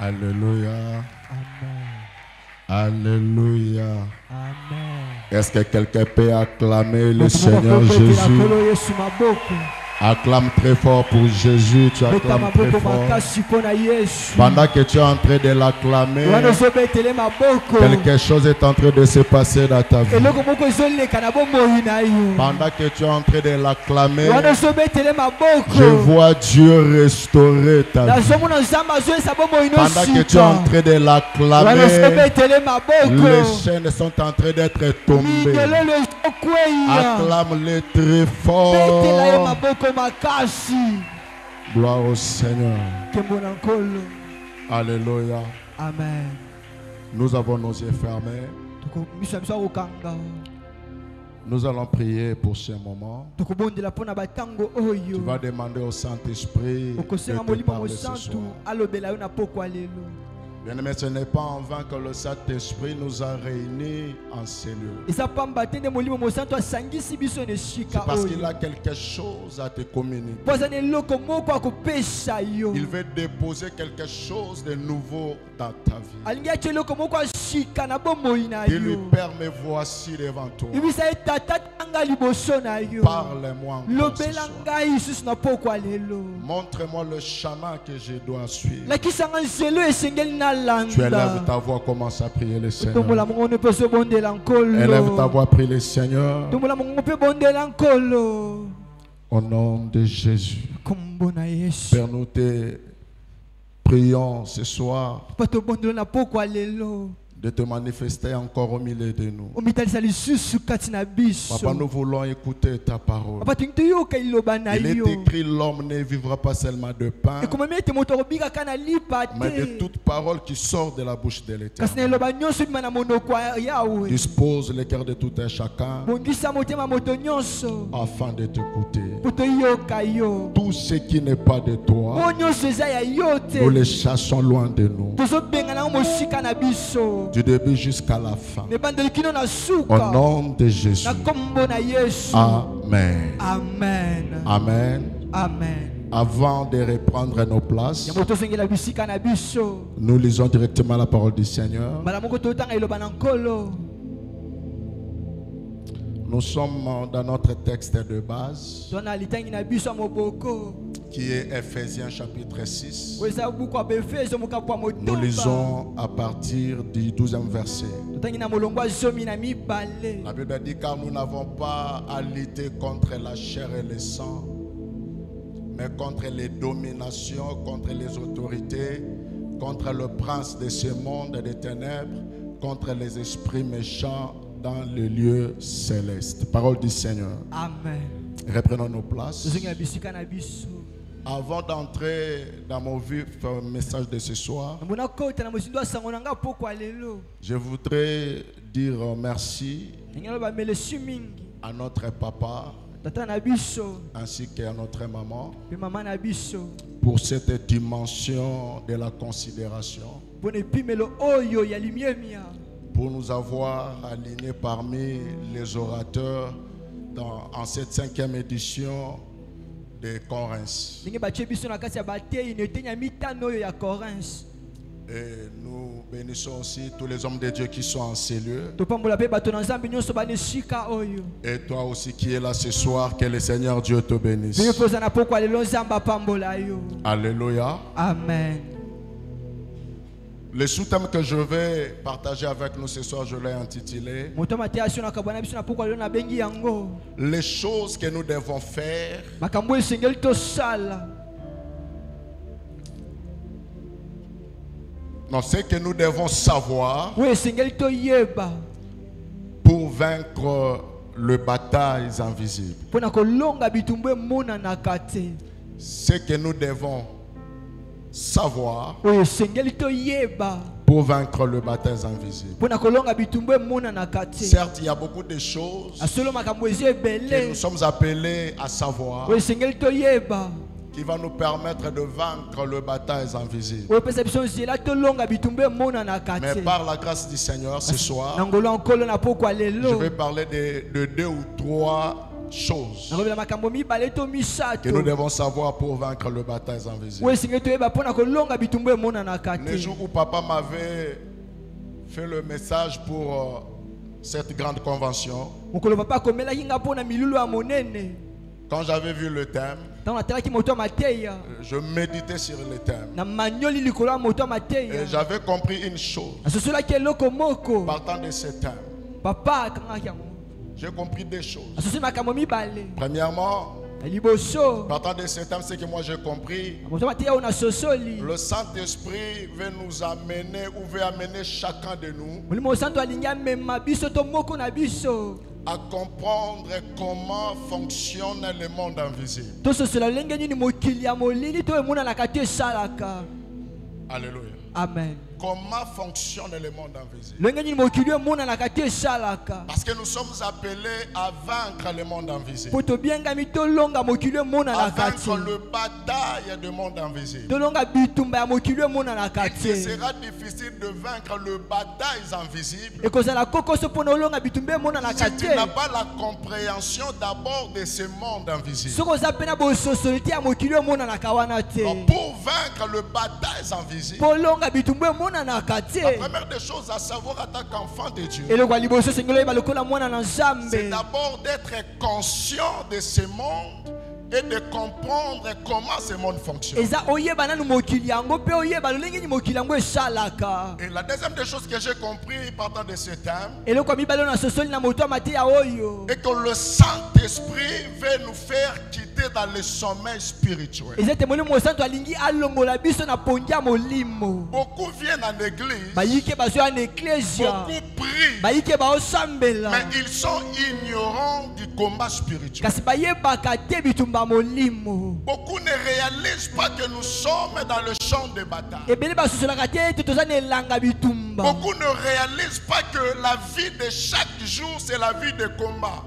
Alléluia. Amen. Alléluia. Amen. Est-ce que quelqu'un peut acclamer le Seigneur Jésus? Acclame très fort pour Jésus, tu acclames très fort. Pendant que tu es en train de l'acclamer, quelque chose est en train de se passer dans ta vie. Pendant que tu es en train de l'acclamer, je vois Dieu restaurer ta vie. Pendant que tu es en train de l'acclamer, les chaînes sont en train d'être tombées. Acclame-les très fort. Gloire au Seigneur. Alléluia. Amen. Nous avons nos yeux fermés. Nous allons prier pour ce moment. Tu vas demander au Saint-Esprit de te parler ce soir. Bien-aimé, ce n'est pas en vain que le Saint-Esprit nous a réunis en cellule. C'est parce qu'il a quelque chose à te communiquer. Il veut déposer quelque chose de nouveau dans ta vie. Il lui permet, voici devant toi. Parle-moi encore ce soir. Montre-moi le chemin que je dois suivre. Tu élèves ta voix, commence à prier le Seigneur. Élève ta voix, prie le Seigneur. Au nom de Jésus. Père, nous te prions ce soir de te manifester encore au milieu de nous. Papa, nous voulons écouter ta parole. Il est écrit, l'homme ne vivra pas seulement de pain, mais de toute parole qui sort de la bouche de l'Éternel. Dispose le cœur de tout un chacun afin de t'écouter. Tout ce qui n'est pas de toi, nous les chassons loin de nous. Du début jusqu'à la fin. Au nom de Jésus. Amen. Amen. Amen. Amen. Avant de reprendre nos places, nous lisons directement la parole du Seigneur. Nous sommes dans notre texte de base, qui est Ephésiens chapitre 6. Nous lisons à partir du 12e verset. La Bible dit, car nous n'avons pas à lutter contre la chair et le sang, mais contre les dominations, contre les autorités, contre le prince de ce monde des ténèbres, contre les esprits méchants dans le lieu céleste. Parole du Seigneur. Amen. Reprenons nos places. Avant d'entrer dans mon vif message de ce soir, je voudrais dire merci à notre papa ainsi qu'à notre maman pour cette dimension de la considération, pour nous avoir alignés parmi les orateurs en cette 5e édition de Corinthe. Et nous bénissons aussi tous les hommes de Dieu qui sont en ces lieux. Et toi aussi qui es là ce soir, que le Seigneur Dieu te bénisse. Alléluia. Amen. Le sous-thème que je vais partager avec nous ce soir, je l'ai intitulé les choses que nous devons faire non, ce que nous devons savoir pour vaincre les batailles invisibles. Ce que nous devons savoir pour vaincre le bataille invisible. Certes, il y a beaucoup de choses que nous sommes appelés à savoir qui va nous permettre de vaincre le bataille invisible. Mais par la grâce du Seigneur, ce soir, je vais parler de 2 ou 3 choses que nous devons savoir pour vaincre le bataille invisible. Le jour où papa m'avait fait le message pour cette grande convention, quand j'avais vu le thème, je méditais sur le thème. Et j'avais compris une chose. Partant de ce thème, j'ai compris des choses. Premièrement, partant de ce thème, c'est que moi j'ai compris. Le Saint-Esprit veut nous amener ou veut amener chacun de nous à comprendre comment fonctionne le monde invisible. Alléluia. Amen. Comment fonctionne le monde invisible? Parce que nous sommes appelés à vaincre le monde invisible. À vaincre le bataille du monde invisible. Il sera difficile de vaincre le bataille invisible si tu n'as pas la compréhension d'abord de ce monde invisible. Donc, pour vaincre le bataille invisible, la première des choses à savoir en tant qu'enfant de Dieu, c'est d'abord d'être conscient de ce monde et de comprendre comment ce monde fonctionne. Et la deuxième des choses que j'ai compris partant de ce thème, est que le Saint-Esprit veut nous faire quitter dans le sommeil spirituel. Beaucoup viennent en église, beaucoup prient, mais ils sont ignorants du combat spirituel. Beaucoup ne réalisent pas que nous sommes dans le champ de bataille. Beaucoup ne réalisent pas que la vie de chaque jour, c'est la vie de combat.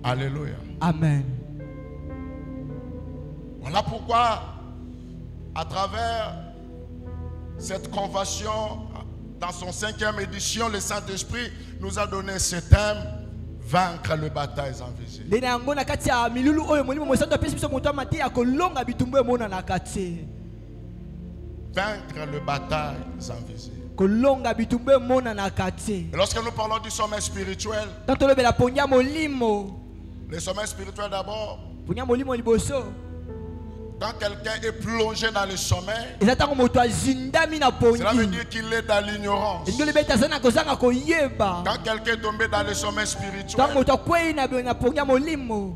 Alléluia. Amen. Voilà pourquoi, à travers cette convention, dans son 5e édition, le Saint-Esprit nous a donné ce thème: vaincre le bataille invisible. Vaincre le bataille invisible. Et lorsque nous parlons du sommeil spirituel, le sommeil spirituel d'abord, quand quelqu'un est plongé dans le sommeil, cela veut dire qu'il est dans l'ignorance. Quand quelqu'un est tombé dans le sommeil spirituel,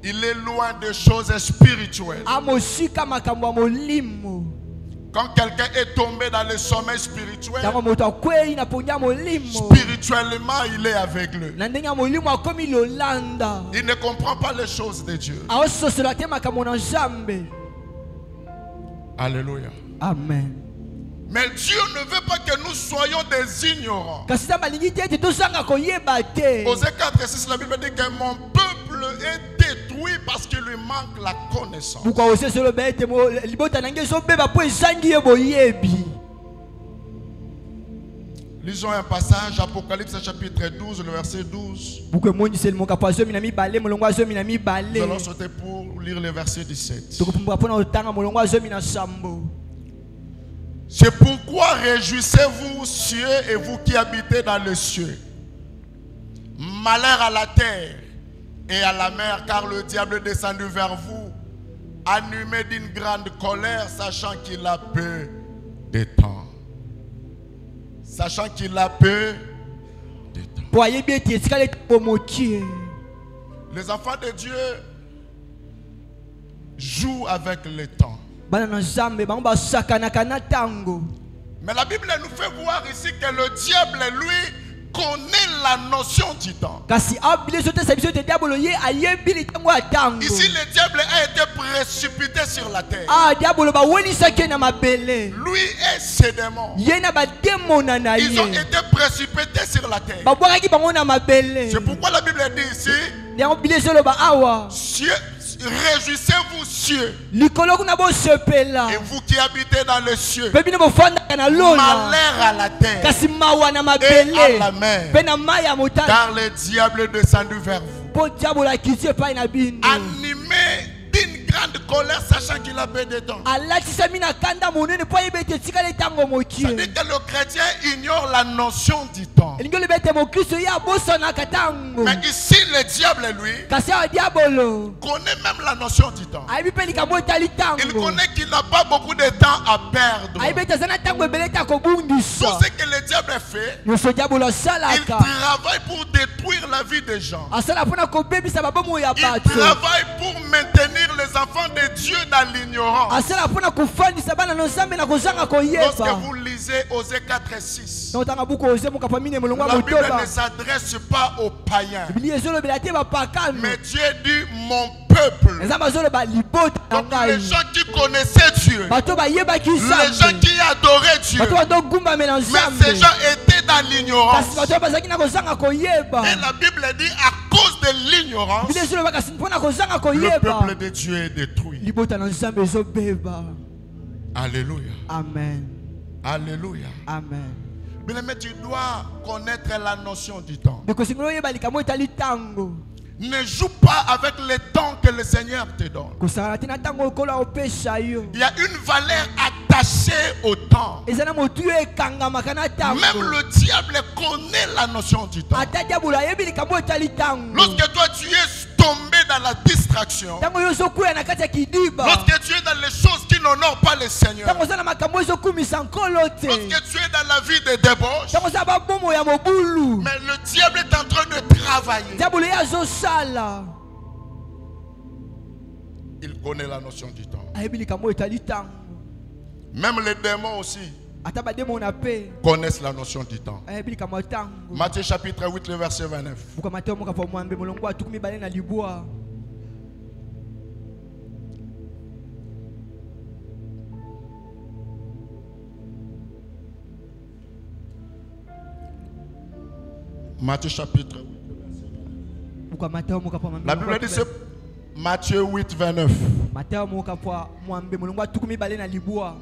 il est loin des choses spirituelles. Quand quelqu'un est tombé dans le sommeil spirituel, spirituellement il est aveugle. Il ne comprend pas les choses de Dieu. Alléluia. Amen. Mais Dieu ne veut pas que nous soyons des ignorants. Osée 4:6, la Bible dit que mon peuple est détruit parce qu'il lui manque la connaissance. Lisons un passage, Apocalypse chapitre 12, le verset 12. Nous allons sauter pour lire le verset 17. C'est pourquoi réjouissez-vous, cieux, et vous qui habitez dans les cieux. Malheur à la terre et à la mer, car le diable est descendu vers vous, animé d'une grande colère, sachant qu'il a peu de temps. Sachant qu'il a peu de temps. Les enfants de Dieu jouent avec le temps. Mais la Bible nous fait voir ici que le diable, lui, connaît la notion du temps. Ici, le diable a été précipité sur la terre. Lui et ses démons, ils ont été précipités sur la terre. C'est pourquoi la Bible dit ici, réjouissez-vous cieux. Likolo kuna bo sepela. Et vous qui habitez dans les cieux. Pe bino bofanda kana lona. Malheur à la terre. Kasi mawa na Et mabele. à la mer. Pe na maya motane. Car le diable est descendu vers vous. Po diabo la kisi pa ina bino. Animé d'une grande colère, sachant qu'il a peu de temps. Alatisa mina kanda monene po yebete tikale tango mokie. C'est-à-dire que le chrétien ignore la notion du temps. Elingo lebete mo Kristo ya boso na katango. Mais ici, le diable, lui, Kasi a diabolo. connaît même la notion du temps. Aibi pe likambo tali tango. Il connaît qu'il n'a pas beaucoup de temps à perdre. Aibi tazana tango ebeleta ko bundisa. Tout ce que le diable fait, Yoso diabolo il salaka. travaille pour détruire la vie des gens. Asala pona ko bebisa babomo ya Il bato. travaille pour maintenir les enfants de Dieu dans l'ignorance. Asala pona kufandisa bana no zambe na kozanga ko Lorsque yeba. vous lisez Osée 4 et 6, Notanga buko oze mo kapamine molongo la Bible motoba. ne s'adresse pas aux païens. Biblia ezolo belate ba pakano. Mais Dieu dit mon peuple. Ezamba zolo ba libota Donc ngai. les gens qui connaissaient Dieu, Bato ba yeba ki les gens zambe. qui adoraient Dieu, Bato ba do gumba mena mais zambe. ces gens étaient dans l'ignorance. Kasi bato bazaki na kozanga ko yeba. Et la Bible dit à cause de l'ignorance, Biblia ezolo ba kasi pona kozanga ko le yeba. peuple de Dieu est détruit. Libota na zambe zo beba. Alléluia. Amen. Alléluia. Amen. Bien-aimé, tu dois connaître la notion du temps. De kosingolo yeba likambo etali tango. Ne joue pas avec le temps que le Seigneur te donne. Kosala tina tango kola opesha yo. Il y a une valeur attachée au temps. Ezana motu ekanga makana tango. Même le diable connaît la notion du temps. Ata diabolo yebi likambo etali tango. Lorsque toi tu es tombé dans la distraction, Tango yo zokuya na kati ya kidiba. lorsque tu es dans les choses qui n'honorent pas le Seigneur, Tango zana makambo zokumisa nkolo te. lorsque tu es dans la vie de débauche, Tango za babomo ya mobulu. mais le diable est en train de travailler. Diabolo ya zosala. Il connaît la notion du temps. Ayebi likambo etali tango. Même les démons aussi Ata bademo na pe. connaissent la notion du temps. Ayebi likambo tango. Matthieu chapitre 8, le verset 29. Buka Mateo moka po mwambe molongo atukumi bale na libwa. Matthieu chapitre 8. Buka Mateo moka po mwambe. La Bible dit c'est Matthieu 8, 29. Mateo moka po mwambe molongo atukumi bale na libwa.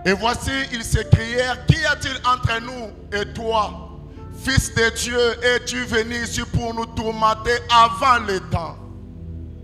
Et voici, ils s'écrièrent, qu'y a-t-il entre nous et toi, Fils de Dieu, es-tu venu ici pour nous tourmenter avant le temps?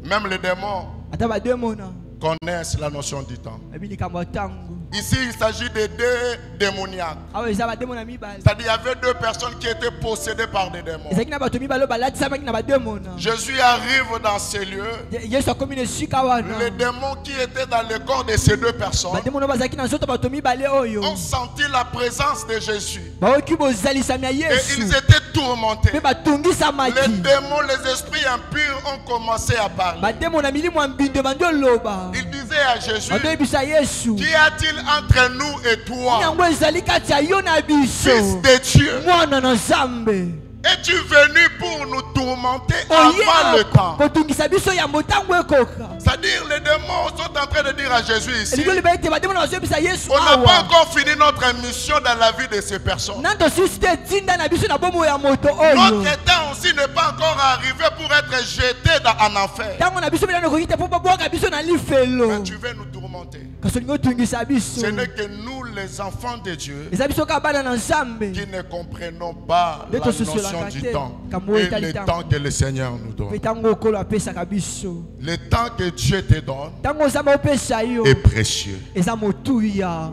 Même les démons Ata bademona. connaissent la notion du temps. Ayebi likambo tango. Ici, il s'agit de deux démoniaques. Awe eza bademona mibale. C'est-à-dire, il y avait deux personnes qui étaient possédées par des démons. Ezaki na bato mibale balatisa baki na bademona. Jésus arrive dans ces lieux. Yesu akomi na esika wana. Les démons qui étaient dans le corps de ces deux personnes Bademona bazaki na nzoto bato mibale oyo. ont senti la présence de Jésus. Baoki bozalisami ya Et Yesu. ils étaient tourmentés. Pe batungisamaki. Les démons, les esprits impurs ont commencé à parler. Bademona milimo ya mbindo bando loba. Ils disaient à Jésus, Bando yebisa Yesu. qu'y a-t-il entre nous et toi, Yango ezali kati ya yo na biso. Fils de Dieu? Mwana na Nzambe. Es-tu venu pour nous tourmenter avant le temps? Kotungisa biso ya motango ekoka. C'est-à-dire, les démons sont en train de dire à Jésus ici, Elingo libete bademona bazobisa Yesu on n'a pas awa. encore fini notre mission dans la vie de ces personnes. Nando siste tinda na biso na bomo ya moto oyo. Notre temps aussi n'est pas encore arrivé pour être jeté en enfer. Tango na biso bela koki te po boka biso na lifelo. Mais tu veux nous tourmenter. Kaso lingo tungisa biso. Ce n'est que nous, les enfants de Dieu, Eza biso ka bana na Nzambe. qui ne comprenons pas la Leto socio notion la du kate, temps kamo et etali le temps. temps que le Seigneur nous donne. Petango okolo apesaka biso. Le temps que Dieu te donne Tango Nzambe opesa yo. est précieux. Eza motuya.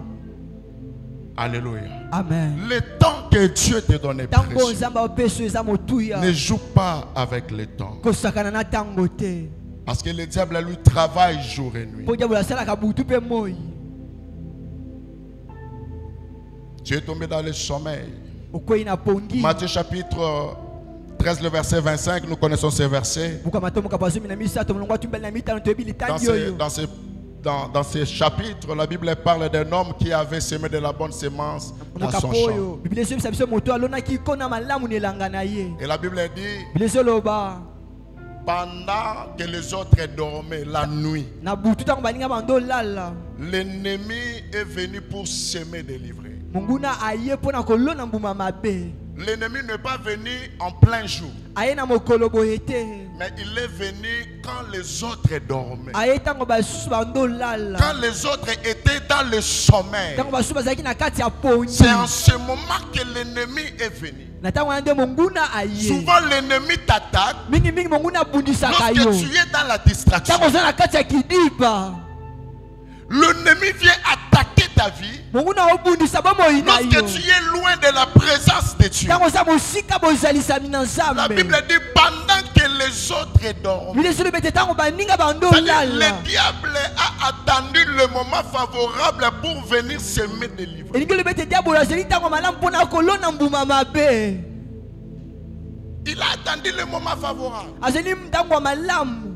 Alléluia. Amen. Le temps que Dieu te donne est Tango précieux. Nzambe opesa eza motuya. Ne joue pas avec le temps. Kosakana na tango te. Parce que le diable, lui, travaille jour et nuit. Po diabo la sala ka butu pe moi. Tu es tombé dans le sommeil. Okoyi na pongi. Matthieu chapitre 13, le verset 25, nous connaissons ces versets. Buka matomo ka bazo mina misa to mulongo tumbel na mita no toyebi litangi oyo. Dans ces chapitres, la Bible parle d'un homme qui avait semé de la bonne sémence dans son champ. Biblia sio biso moto alona ki kona malamu ne langa na ye. Et la Bible dit, Biblia sio loba. pendant que les autres dormaient la nuit, Na butu tango baninga bando lala. l'ennemi est venu pour semer des livrées. Munguna aye pona kolona mbuma mabe. l'ennemi n'est pas venu en plein jour. aye na mokolo boye te Mais il est venu quand les autres dormaient. aye ntango basusu bandolala Quand les autres étaient dans le sommeil. ntango basusu bazalaki na kati ya pongi C'est en ce moment que l'ennemi est venu. na ntango wana nde monguna aye Souvent l'ennemi t'attaque mingimingi monguna abundisaka yo lorsque tu es dans la distraction. ntango oza na kati ya kidiba L'ennemi vient attaquer ta vie monguna obundisa bomoi na lorsque yo tu es loin de la présence de Dieu. ntango oza mosika bozalisami na La nzambe Bible dit pendant que les autres dorment. bilesolo bete ntango baninga C'est-à-dire, bandolala le diable a attendu le moment favorable pour venir semer des livres. elingi lobete diabolo azali ntango malamu mpona kolona mbuma mabe Il a attendu le moment favorable. azali ntango ya malamu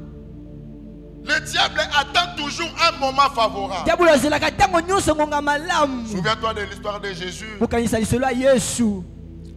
Le diable attend toujours un moment favorable. diabolo azelaka ntango nyonso ngonga malamu Souviens-toi de l'histoire de Jésus. kokanisa lisolo ya yesu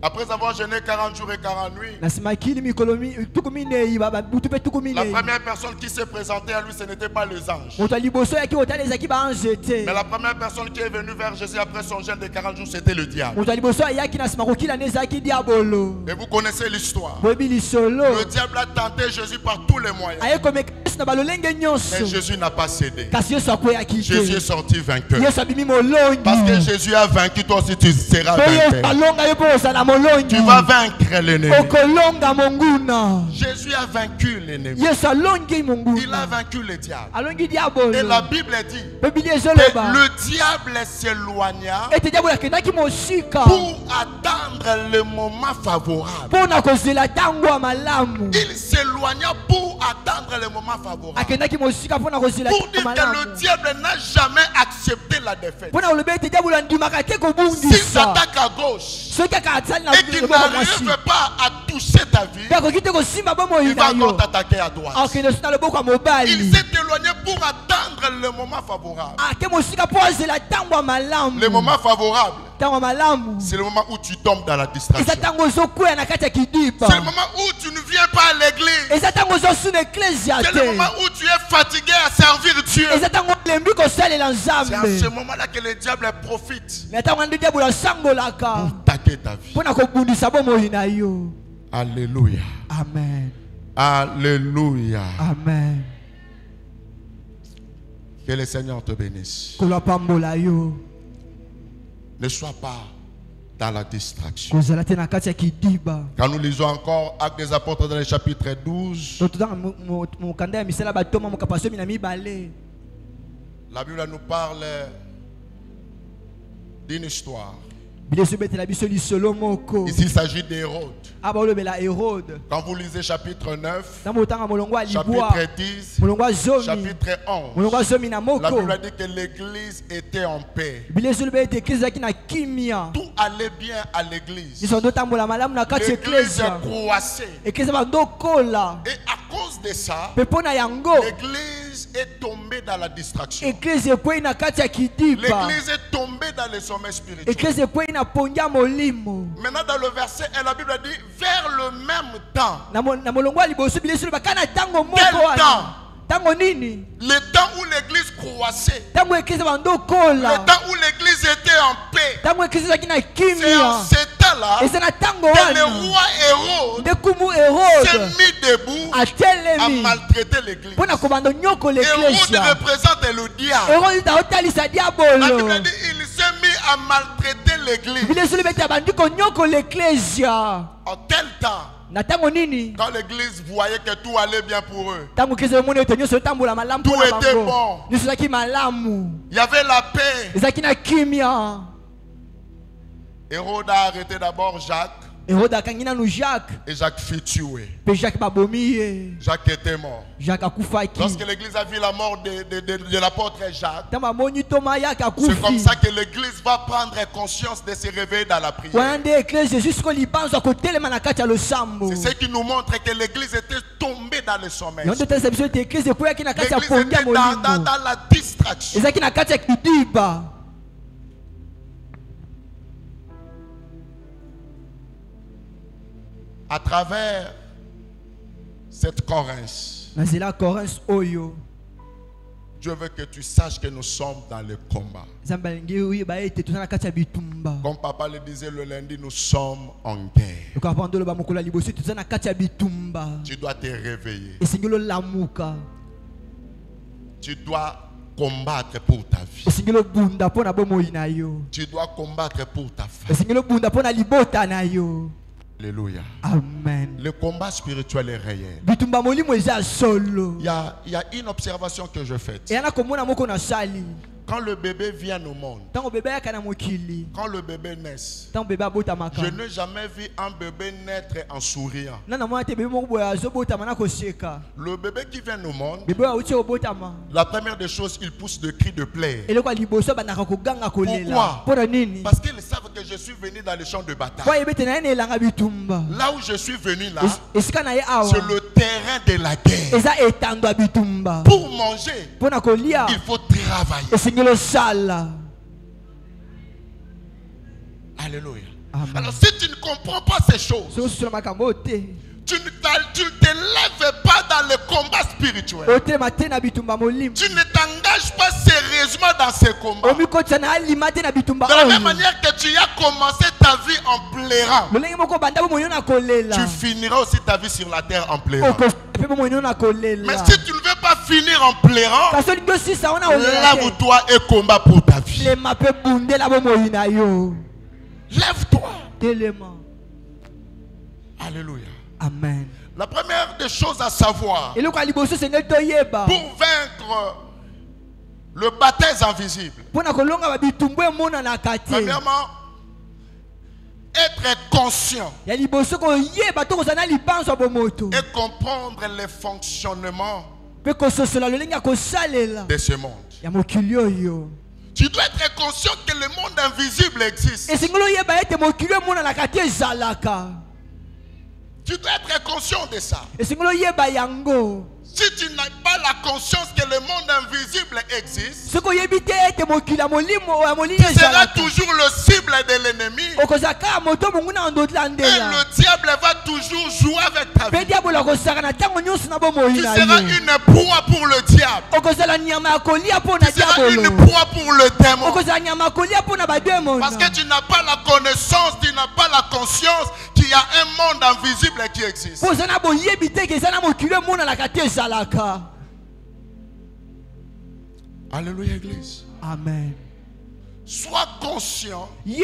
Après avoir jeûné 40 jours et 40 nuits, na nsima kili mikolo tuku minei butu mpe tuku la minei première personne qui s'est présentée à lui, ce n'était pas les anges. moto ya liboso yaki otala ezalaki baange te Mais la première personne qui est venue vers Jésus après son jeûne de 40 jours, c'était le diable. moto ya liboso ayaki na nsima kokila nde ezalaki diabolo Et vous connaissez l'histoire. boyebi lisolo Le diable a tenté Jésus par tous les moyens. aye komeka yesu na balolenge Mais nyonso Jésus n'a pas cédé. kasi yesu akweyaki Jésus est te sorti vainqueur. yesu abimi molongi Parce que Jésus a vaincu, toi aussi tu seras po yesu vainqueur. alonga yo mpo ozala molongi Tu vas vaincre l'ennemi. okolonga monguna Jésus a vaincu l'ennemi. yesu alongi Il monguna a vaincu le diable. alongi diabolo Et la Bible dit biblia que ezoloba le diable s'éloigna ete diabolo akendaki mosika pour attendre le moment favorable. mpo na kozela ntango ya malamu Il s'éloigna pour attendre le moment favorable. akendaki mosika mpo na kozela Pour ntango dire ya que le malamu diable n'a jamais accepté la défaite. mpo na koloba ete diabolo andimaka te S'il kobundisa s'attaque à gauche soki aka atali na et qu'il loboko mwasi n'arrive pas à toucher ta vie, mpe akoki te kosimba bomoi il va na yo encore t'attaquer à droite. akende so na loboko ya Il mobali s'est éloigné pour attendre le moment favorable. ake mosika mpo azela ntango ya malamu Le moment favorable, ntango ya malamu c'est le moment où tu tombes dans la eza distraction. ntango ozokweya na kati ya kidiba C'est le moment où tu ne viens pas à l'église. eza ntango ozosuna eklezia C'est le te moment où tu es fatigué à servir Dieu. eza ntango olembi kosalela C'est à ce nzambe moment-là que le diable profite na ntango nde diabolo pour asangolaka attaquer ta vie. mpo na kobundisa bomoi na yo Alléluia. amen Alléluia. amen Que le Seigneur te bénisse. kolwa pambola yo Ne sois pas dans la distraction. kozala te na kati ya kidiba Quand nous lisons encore Actes des Apôtres dans le chapitre 12, totanga mokanda ya misala batoma mokapa somi na mibale la Bible nous parle d'une histoire. bileso betela biso lisolo moko Ici, il s'agit d'Hérode. abaolobela Hérode Quand vous lisez chapitre 9, ntango otanga molongo ya libwa chapitre 10, molongo ya zomi chapitre molongo 11, ya zomi na la moko Bible dit que l'église était en paix. bileso lobe ete eklezia ezalaki na kimia Tout allait bien à l'église. biso ndotambola malamu na kati ya L'église eklezia croissait. eklezia bandokola Et à cause de ça, mpe mpo na yango l'église est tombée dans la distraction. eklezia ekwei na kati ya kidiba L'église est tombée dans le sommeil spirituel. eklezia ekwei na pongi ya molimo Maintenant, dans le verset, la Bible dit vers le même temps. na molongo ya liboso bileso loba kana ntango moko Quel wana temps? ntango nini Le temps où l'église croissait. ntango eklezia Le bandokola temps où l'église était en paix. ntango eklezia ezalaki na C'est en kimia ce temps-là eza na ntango que le wana roi Hérode nde kumu s'est Hérode mis debout à atelemi maltraiter l'église. mpo na kobanda nyokola Hérode eklezia représente le diable. Hérode aotalisa La diabolo Bible dit il s'est mis à maltraiter l'église. bileso loba ete abandi konyokola eklezia En tel temps, na ntango nini quand l'église voyait que tout allait bien pour eux, ntango eklezia emoni ete nyonso etambola malamu Tout mpo na était bango bon. nyonso ezalaki malamu il y avait la paix. ezalaki na kimia Hérode a arrêté d'abord Jacques Hérode akangi nanu Jacques et Jacques fut tué. mpe Jacques babomi ye Jacques était mort. Jacques akufaki Lorsque l'église a vu la mort de l'apôtre Jacques, ntango amoni toma Jacques c'est comme akufi ça que l'église va prendre conscience de se réveiller dans la prière. wana nde eklezia jésus siko libanzwa kotelema na kati ya losambo C'est ce qui nous montre que l'église était tombée dans le sommeil. yango nde etalisa biso ete eklezia ekweyaki na kati ya L'église pongi ya était dans molimo la distraction. ezalaki na kati ya kidiba À travers cette Corinthe, na nzela ya corinthe oyo Dieu veut que tu saches que nous sommes dans le combat. nzambe alingi oyeba ete toza na kati ya bitumba Comme papa le disait le lundi, nous sommes en guerre. Tu dois te réveiller. Tu dois combattre pour ta vie. Tu dois combattre pour ta famille. Alléluia. Amen. Le combat spirituel est réel. Il y a une observation que je fais. Quand le bébé vient au monde, quand le bébé naît, je n'ai jamais vu un bébé naître en souriant. Le bébé qui vient au monde, la première des choses, il pousse de cris de plaie. Pourquoi? Parce qu'ils savent que je suis venu dans le champ de bataille. Là où je suis venu là, c'est le terrain de la guerre. Pour manger, il faut travailler. Alléluia. Amen. Alors si tu ne comprends pas ces choses, tu ne t'élèves pas dans le combat spirituel. Tu ne t'engages pas sérieusement dans ces combats. De la même manière que tu as commencé ta vie en pleurant, tu finiras aussi ta vie sur la terre en pleurant. Mais si tu ne veux pas finir en pleurant, lève-toi et combat pour ta vie. Lève-toi. Alléluia. Amen. La première des choses à savoir pour vaincre le baptême invisible, premièrement, être conscient et comprendre les fonctionnements de ce monde. Tu dois être conscient que le monde invisible existe. Tu dois être conscient de ça. Si tu n'as pas la conscience que le monde invisible existe, tu seras toujours le cible de l'ennemi. Et le diable va toujours jouer avec ta vie. Tu seras une proie pour le diable. Tu seras une proie pour le démon. Parce que tu n'as pas la connaissance, tu n'as pas la conscience qu'il y a un monde invisible qui existe. Alléluia, Église. Amen. Sois conscient et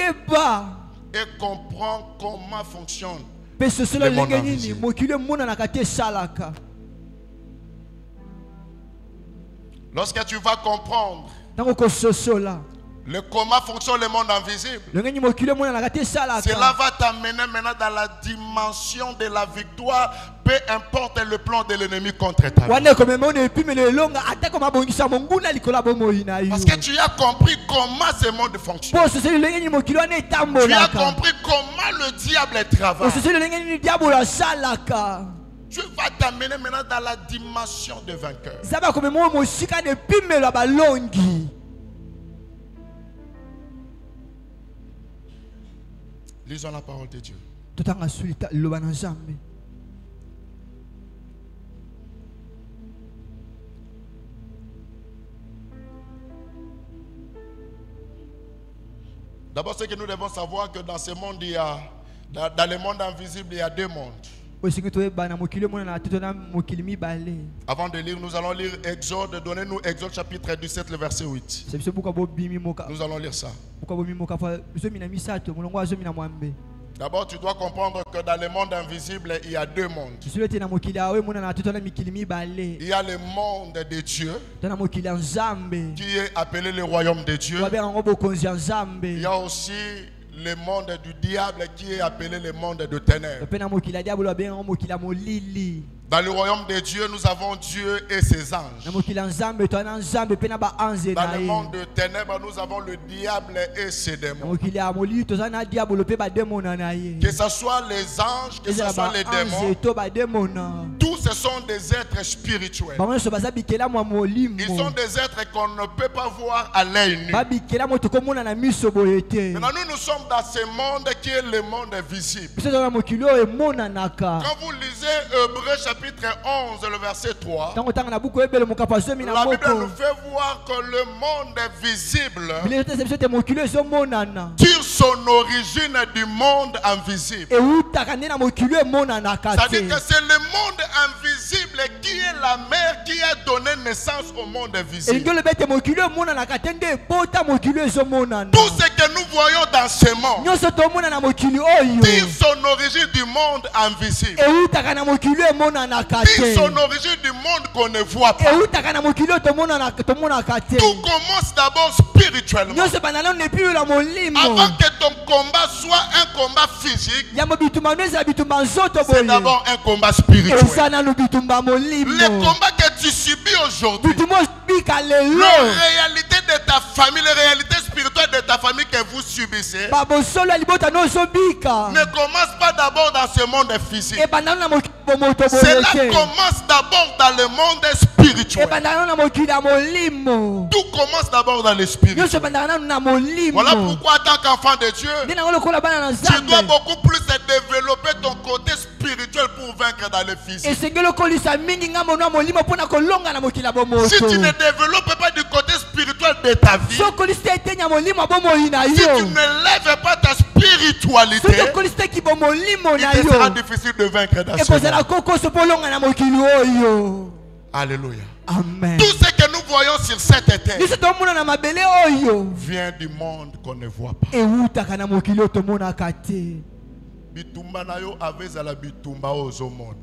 comprends comment fonctionne le monde invisible. Lorsque tu vas comprendre comment fonctionne le monde invisible, cela va t'amener maintenant dans la dimension de la victoire, peu importe le plan de l'ennemi contre ta vie. Parce que tu as compris comment ce monde fonctionne. Tu as compris comment le diable travaille. Tu vas t'amener maintenant dans la dimension de vainqueur. Lisons la parole de Dieu. D'abord, ce que nous devons savoir, que dans ce monde, dans le monde invisible, il y a deux mondes. Avant de lire, nous allons lire Exode. Donnez-nous Exode chapitre 17, le verset 8. Nous allons lire ça. D'abord, tu dois comprendre que dans le monde invisible, il y a deux mondes. Il y a le monde de Dieu, qui est appelé le royaume de Dieu. Il y a aussi le monde du diable, qui est appelé le monde de ténèbres. Dans le royaume de Dieu, nous avons Dieu et ses anges. Dans le monde de ténèbres, nous avons le diable et ses démons. Que ce soit les anges, que ce soit les démons, tous ce sont des êtres spirituels. Ils sont des êtres qu'on ne peut pas voir à l'œil nu. Maintenant, nous sommes dans ce monde qui est le monde visible. Quand vous lisez Hébreux chapitre 11, le verset 3, la Bible nous fait voir que le monde visible tire son origine du monde invisible. C'est-à-dire que c'est le monde invisible qui est la mère qui a donné naissance au monde visible. Tout ce que nous voyons dans ce monde tire son origine du monde invisible. Tire son origine du monde qu'on ne voit pas. Tout commence d'abord spirituellement. Avant que ton combat soit un combat physique, c'est d'abord un combat spirituel. Le combat que tu subis aujourd'hui, la réalité de ta famille, la réalité spirituelle de ta famille que vous subissez, ne commence pas d'abord dans ce monde physique. Cela commence d'abord dans le monde spirituel. Tout commence d'abord dans le spirituel. Voilà pourquoi, en tant qu'enfant de Dieu, tu dois beaucoup plus développer ton côté spirituel pour vaincre dans le physique. Si tu ne développes pas du côté spirituel de ta vie, si tu ne lèves pas ta spiritualité, il te sera difficile de vaincre dans ce monde. Alléluia. Amen. Tout ce que nous voyons sur cette terre vient du monde qu'on ne voit pas.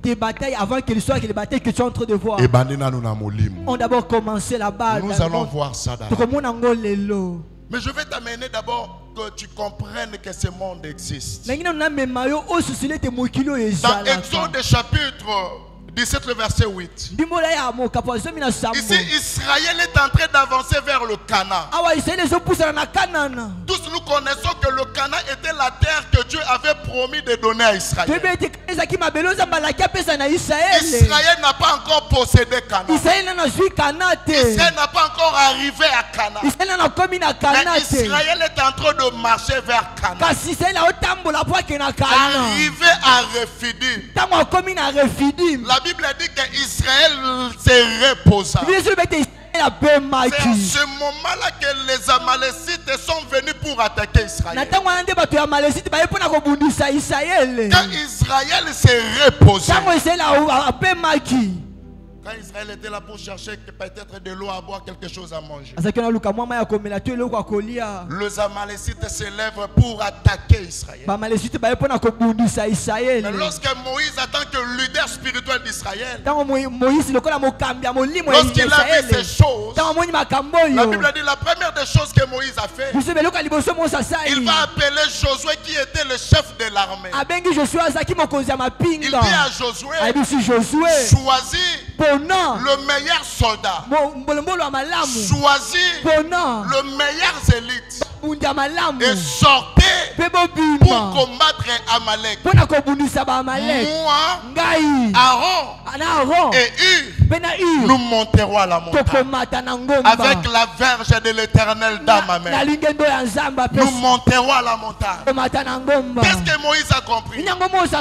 Des batailles avant qu'elles soient les batailles que tu es en train de voir. On d'abord commencé là-bas. Nous allons voir ça d'abord. Mais je vais t'amener d'abord que tu comprennes que ce monde existe. Dans Exode chapitre 17, le verset 8. Ici, Israël est en train d'avancer vers le Canaan. Tous nous connaissons que le Canaan était la terre que Dieu avait promis de donner à Israël. Israël n'a pas encore possédé Canaan. Israël n'a pas encore arrivé à Canaan. Mais Israël est en train de marcher vers Canaan. Arrivé à Rephidim. La Bible dit qu'Israël se reposa. C'est à ce moment-là que les Amalécites sont venus pour attaquer Israël. Quand Israël s'est reposé, quand Israël était là pour chercher peut-être de l'eau à boire, quelque chose à manger, les Amalécites se lèvent pour attaquer Israël. Mais lorsque Moïse, en tant que leader spirituel d'Israël, lorsqu'il a vu ces choses, la Bible dit la première des choses que Moïse a fait, il va appeler Josué qui était le chef de l'armée. Il dit à Josué, choisis le meilleur soldat, choisis le meilleur élite et sortez pour combattre Amalek. Moi, Aaron et Hur, nous monterons à la montagne avec la verge de l'Éternel dans ma main. Nous monterons à la montagne. Qu'est-ce que Moïse a compris? Moïse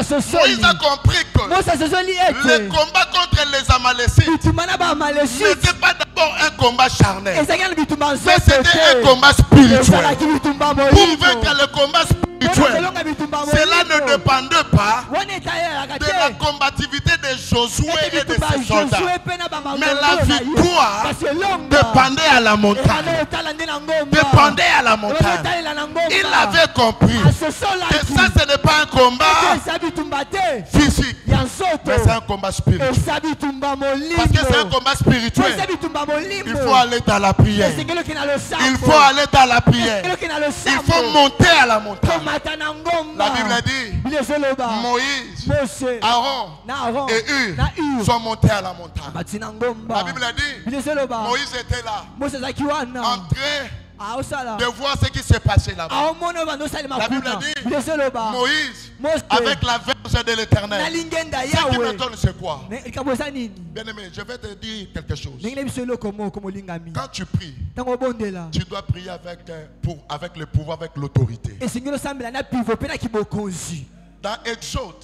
a compris que le combat contre les Amalécites n'était pas d'abord un combat charnel, mais c'était un combat spirituel. Pour vaincre le combat spirituel, cela ne dépendait pas de la combativité de Josué et de ses soldats, mais la victoire dépendait à la montagne. Dépendait à la montagne. Il avait compris que ça, ce n'est pas un combat physique, mais c'est un combat spirituel. Parce que c'est un combat spirituel, il faut aller dans la prière. Il faut aller dans la prière. Il faut monter à la montagne. La Bible dit Moïse, Aaron et Hur sont montés à la montagne. La Bible dit Moïse était là en train de voir ce qui s'est passé là-bas. La Bible dit Moïse avec la verge de l'Éternel. Ce qui m'étonne, c'est quoi? Bien-aimé, je vais te dire quelque chose. Quand tu pries, tu dois prier avec le pouvoir, avec l'autorité. Dans Exode,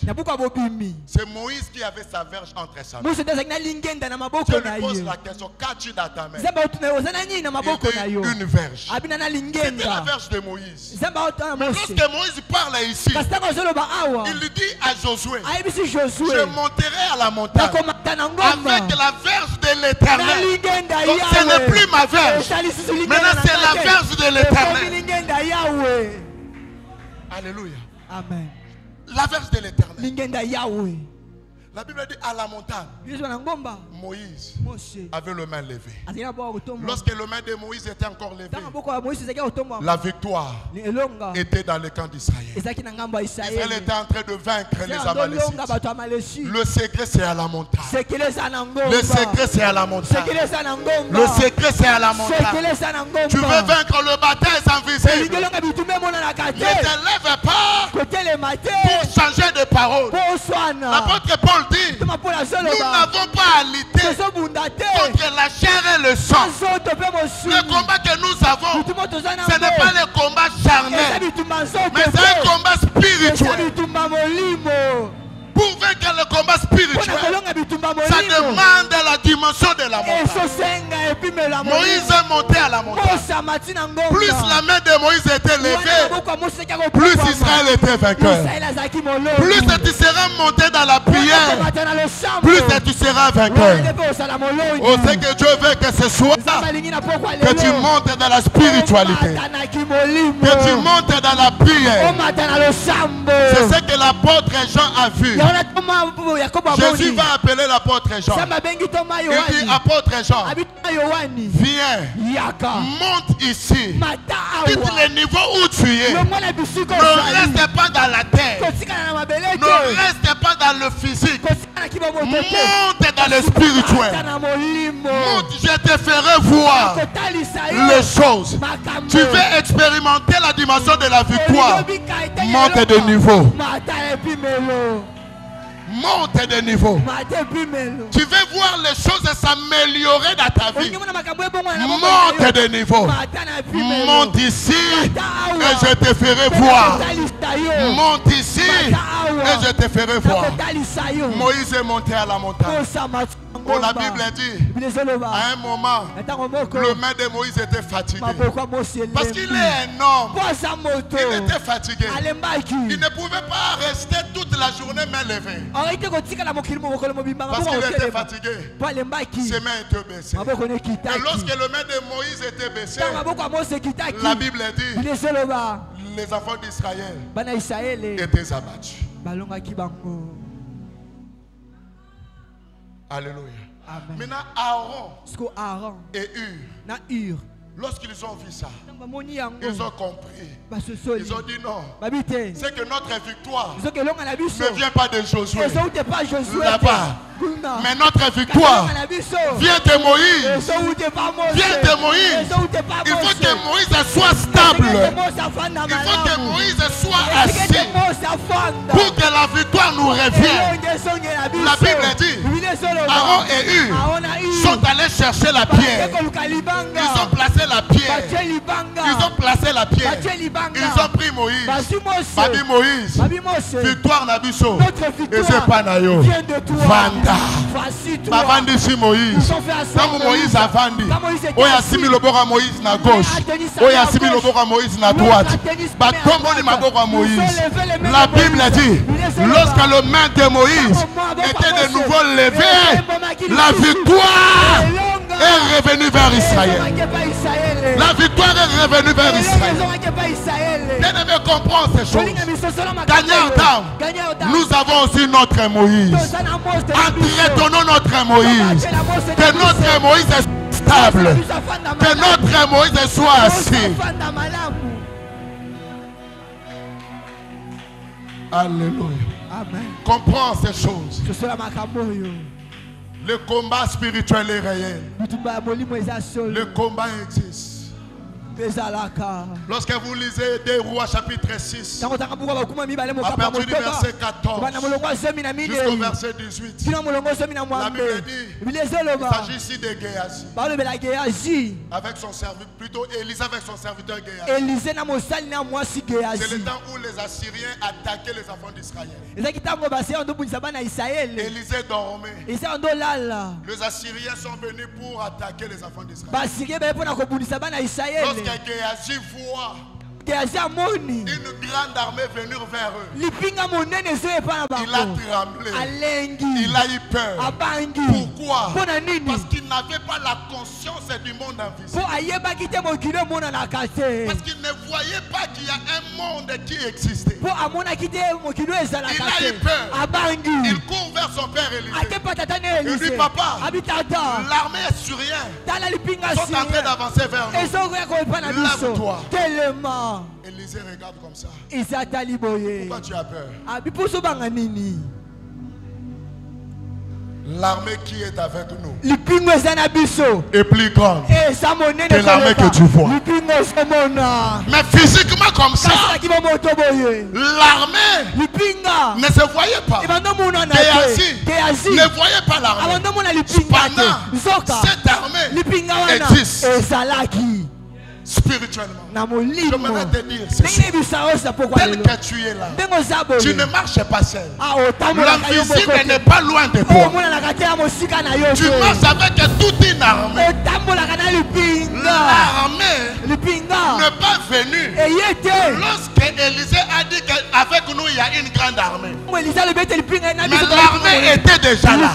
c'est Moïse qui avait sa verge entre sa main. Je lui pose la question, qu'as-tu dans ta main? Il dit une verge. C'était la verge de Moïse. Mais lorsque Moïse parle ici, il lui dit à Josué, je monterai à la montagne avec la verge de l'Éternel. Donc ce n'est plus ma verge. Maintenant c'est la verge de l'Éternel. Alléluia. Amen. La verge de l'Éternel. La Bible dit à la montagne, Moïse avait le main levée. Lorsque le main de Moïse était encore levé, la victoire était dans le camp d'Israël. Israël était en train de vaincre les Amalécites. Le secret c'est à la montagne. Le secret c'est à la montagne. Le secret c'est à la montagne. Tu veux vaincre le bataille sans visible. Ne te lève pas pour changer de parole. L'apôtre Paul dit, nous n'avons pas à lutter contre la chair et le sang. Le combat que nous avons, ce n'est pas le combat charnel, mais c'est un combat spirituel. Pour vaincre le combat spirituel, ça demande la dimension de la montagne. Moïse est monté à la montagne. Plus la main de Moïse était levée, plus Israël était vainqueur. Plus tu seras monté dans la prière, plus tu seras vainqueur. On sait que Dieu veut que ce soit que tu montes dans la spiritualité, que tu montes dans la prière. C'est ce que l'apôtre Jean a vu. Jésus va appeler l'apôtre Jean. Il dit, apôtre Jean, viens, monte ici. Quitte le niveau où tu es. Ne reste pas dans la terre. Ne reste pas dans le physique. Monte dans le spirituel. Monte, je te ferai voir les choses. Tu veux expérimenter la dimension de la victoire. Monte de niveau. Monte de niveau. Tu veux voir les choses s'améliorer dans ta vie. Monte de niveau. Monte ici et je te ferai voir. Monte ici et je te ferai voir. Moïse est monté à la montagne. Oh, la Bible dit, à un moment, le main de Moïse était fatigué. Parce qu'il est un homme. Il était fatigué. Il ne pouvait pas rester toute la journée main levée. Parce qu'il était fatigué. Ses mains étaient baissées. Et lorsque le main de Moïse était baissé, la Bible dit, les enfants d'Israël étaient abattus. Alléluia. Amen. Maintenant Aaron et Hur, lorsqu'ils ont vu ça, ils ont compris. Ils ont dit non. C'est que notre victoire ne vient pas de Josué là-bas. Mais notre victoire vient de Moïse. Vient de Moïse. Il faut que Moïse soit stable. Il faut que Moïse soit assis pour que la victoire nous revienne. La Bible dit, Aaron et Hur sont allés chercher la pierre. Ils ont placé la pierre. Ils ont placé la pierre. Ils ont pris Moïse. Babi Moïse. Victoire Nabiso. Et c'est pas Nayo. Vanda. Bavandi Moïse. Quand Moïse a vendu, Oya Simi Lobora Moïse na gauche, Oya Simi Lobora Moïse na droite. Batombo ni Mabora Moïse. La Bible dit, lorsque le main de Moïse était de nouveau levé, la victoire est revenue vers Israël. La victoire est revenue vers Israël. Bien-aimé, comprends ces choses. Gagnant d'âme, nous avons aussi notre Moïse. Entretenons notre Moïse. Que notre Moïse est stable. Que notre Moïse soit assis. Alléluia. Amen. Comprends ces choses. Le combat spirituel est réel. Le combat existe. Lorsque vous lisez des Rois chapitre 6, à partir du verset 14 jusqu'au verset 18, la Bible dit, il s'agit ici de Géasi avec son serviteur, plutôt Élise avec son serviteur Géasi. C'est le temps où les Assyriens attaquaient les enfants d'Israël, Élisée dormait. Les Assyriens sont venus pour attaquer les enfants d'Israël. Lorsque Géasi voit une grande armée venir vers eux, il a tremblé, il a eu peur. Pourquoi? Parce qu'il n'avait pas la conscience du monde invisible. Parce qu'il ne voyait pas qu'il y a un monde qui existait. Il a eu peur. Il court vers son père Élisée. Il dit, papa, l'armée assyrienne sont en train d'avancer vers nous. Lève-toi. Élisée regarde comme ça. Pourquoi tu as peur? L'armée qui est avec nous est plus grande que l'armée que tu vois. Mais physiquement comme ça, l'armée ne se voyait pas. Géasi ne voyait pas l'armée. Cependant, cette armée existe spirituellement. J'aimerais te dire ceci. Tel que tu es là, tu ne marches pas seul. L'invisible n'est pas loin de toi. Tu marches avec toute une armée. L'armée n'est pas venue lorsque Élisée a dit qu'avec nous il y a une grande armée. Mais l'armée était déjà là.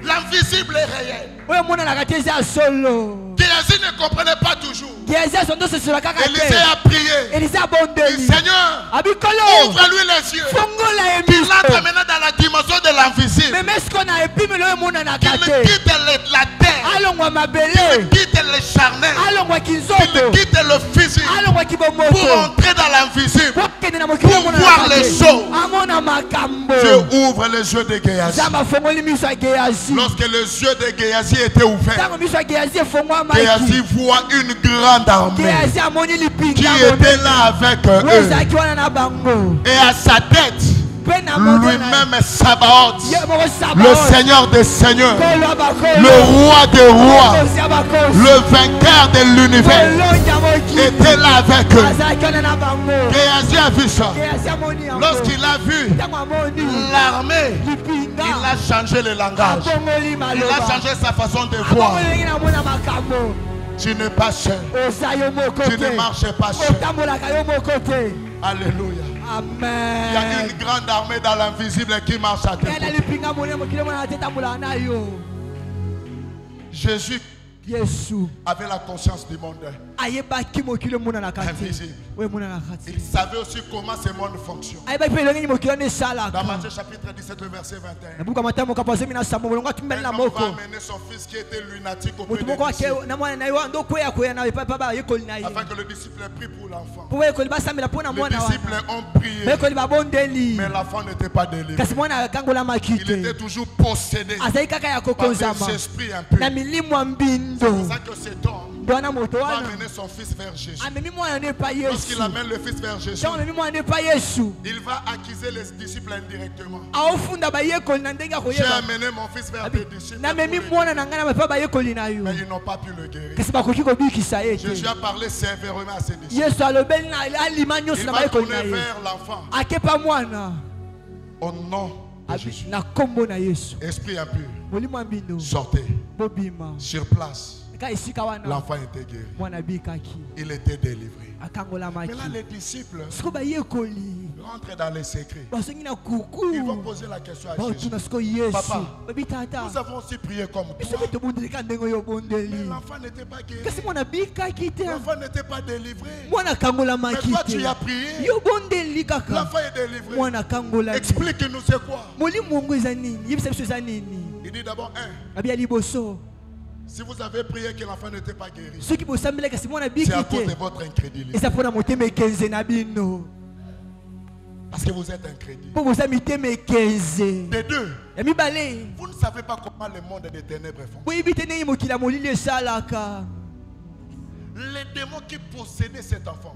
L'invisible est réel. Géasi ne comprenait pas toujours. Élisée a prié. Il dit, Seigneur, ouvre-lui les yeux. Qu'il entre maintenant dans la dimension de l'invisible. Qu'il quitte la terre. Qu'il quitte les charnels. Qu'il quitte le physique. Pour entrer dans l'invisible. Pour voir les choses. Dieu ouvre les yeux de Géasi. Lorsque les yeux de Géasi étaient ouverts, Géasi voit une grande armée qui était là avec eux. Et à sa tête, lui-même Sabaoth, le Seigneur des Seigneurs, le Roi des Rois, le vainqueur de l'univers, était là avec eux. Géasi a vu ça. Lorsqu'il a vu l'armée, il a changé le langage. Il a changé sa façon de voir. Tu n'es pas seul. Tu ne marches pas seul. Alléluia. Amen. Il y a une grande armée dans l'invisible qui marche à tes côtés. Jésus avait la conscience du monde invisible. Il savait aussi comment ce monde fonctionne. Dans Matthieu chapitre 17, le verset 21. Un homme va amener son fils qui était lunatique auprès des disciples, afin que le disciple prie pour l'enfant. Les disciples ont prié, mais l'enfant n'était pas délivré. Il était toujours possédé par des esprits impurs. C'est pour ça que cet homme va amener son fils vers Jésus. Lorsqu'il amène le fils vers Jésus, il va accuser les disciples indirectement. J'ai amené mon fils vers tes disciples, mais ils n'ont pas pu le guérir. Jésus a parlé sévèrement à ses disciples. Il va tourner vers l'enfant. Au nom de Jésus. Esprit impur, sortez. Sur place, l'enfant était guéri. Il était délivré. Mais là, les disciples rentrent dans les secrets. Ils vont poser la question à Jésus. Papa, nous avons aussi prié comme toi. Mais l'enfant n'était pas guéri. L'enfant n'était pas délivré. Mais toi, tu as prié. L'enfant est délivré. Explique-nous c'est quoi. Il dit d'abord si vous avez prié que l'enfant n'était pas guéri, c'est à cause de votre incrédulité. Parce que vous êtes incrédule. De deux, vous ne savez pas comment le monde des ténèbres fonctionne. Les démons qui possédaient cet enfant,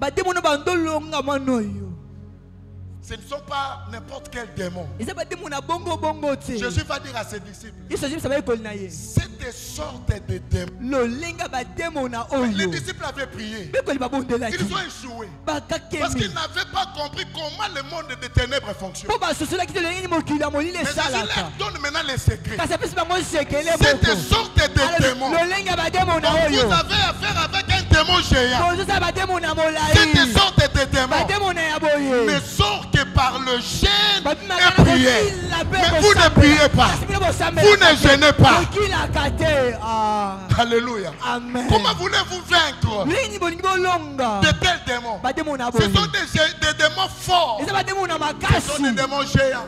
Ce ne sont pas n'importe quel démon. Jésus va dire à ses disciples, cette sorte de démon. Les disciples avaient prié. Ils ont échoué. Parce qu'ils n'avaient pas compris comment le monde des ténèbres fonctionne. Mais Jésus leur donne maintenant les secrets. Cette sorte de démon. Donc vous avez affaire avec un démon géant. Cette sorte de démon ne sort que par le jeûne et prière. Mais vous ne priez pas. Vous ne jeûnez pas. Alléluia. Amen. Comment voulez-vous vaincre de tels démons? Ce sont des démons forts. Ce sont des démons géants.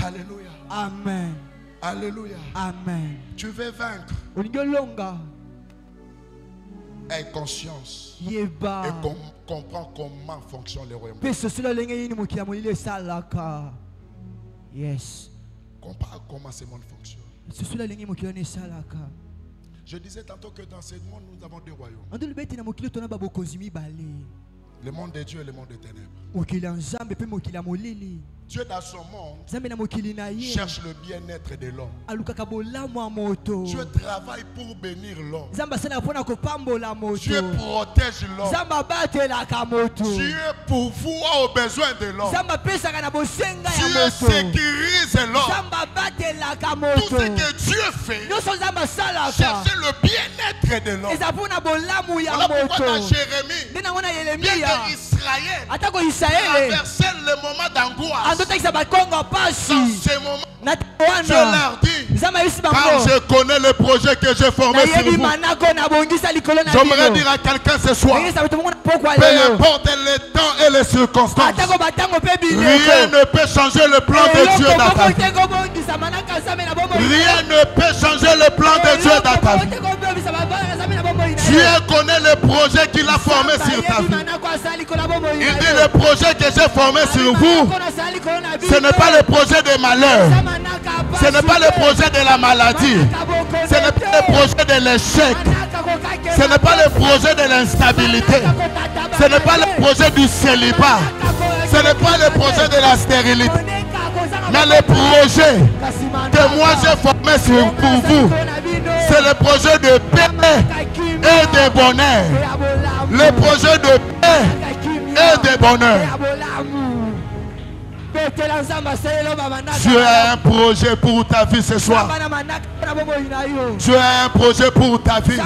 Alléluia. Amen. Alléluia. Amen. Tu veux vaincre. Aie conscience et comprends comment fonctionne le royaume. Yes. Comprends comment ce monde fonctionne. Je disais tantôt que dans ce monde nous avons deux royaumes. Le monde de Dieu et le monde des ténèbres. Dieu dans son monde cherche le bien-être de l'homme. Dieu travaille pour bénir l'homme. Dieu protège l'homme. Dieu pourvoit aux besoins de l'homme. Dieu sécurise l'homme. Tout ce que Dieu fait, chercher le bien-être de l'homme. Voilà pourquoi dans Jérémie, bien que Israël traversait le moment d'angoisse, dans ce moment, je leur dis, car je connais le projet que j'ai formé sur vous. J'aimerais dire à quelqu'un ce soir, peu importe le temps et les circonstances, rien ne peut changer le plan de Dieu dans ta vie. Rien ne peut changer le plan de Dieu dans ta vie. Dieu connaît le projet qu'il a formé sur ta vie. Il dit le projet que j'ai formé sur vous, ce n'est pas le projet de malheur. Ce n'est pas le projet de la maladie. Ce n'est pas le projet de l'échec. Ce n'est pas le projet de l'instabilité. Ce n'est pas le projet du célibat. Ce n'est pas le projet de la stérilité. Mais le projet que moi j'ai formé pour vous, c'est le projet de paix et de bonheur. Le projet de paix et de bonheur. Tu as un projet pour ta vie ce soir. Tu as un projet pour ta vie.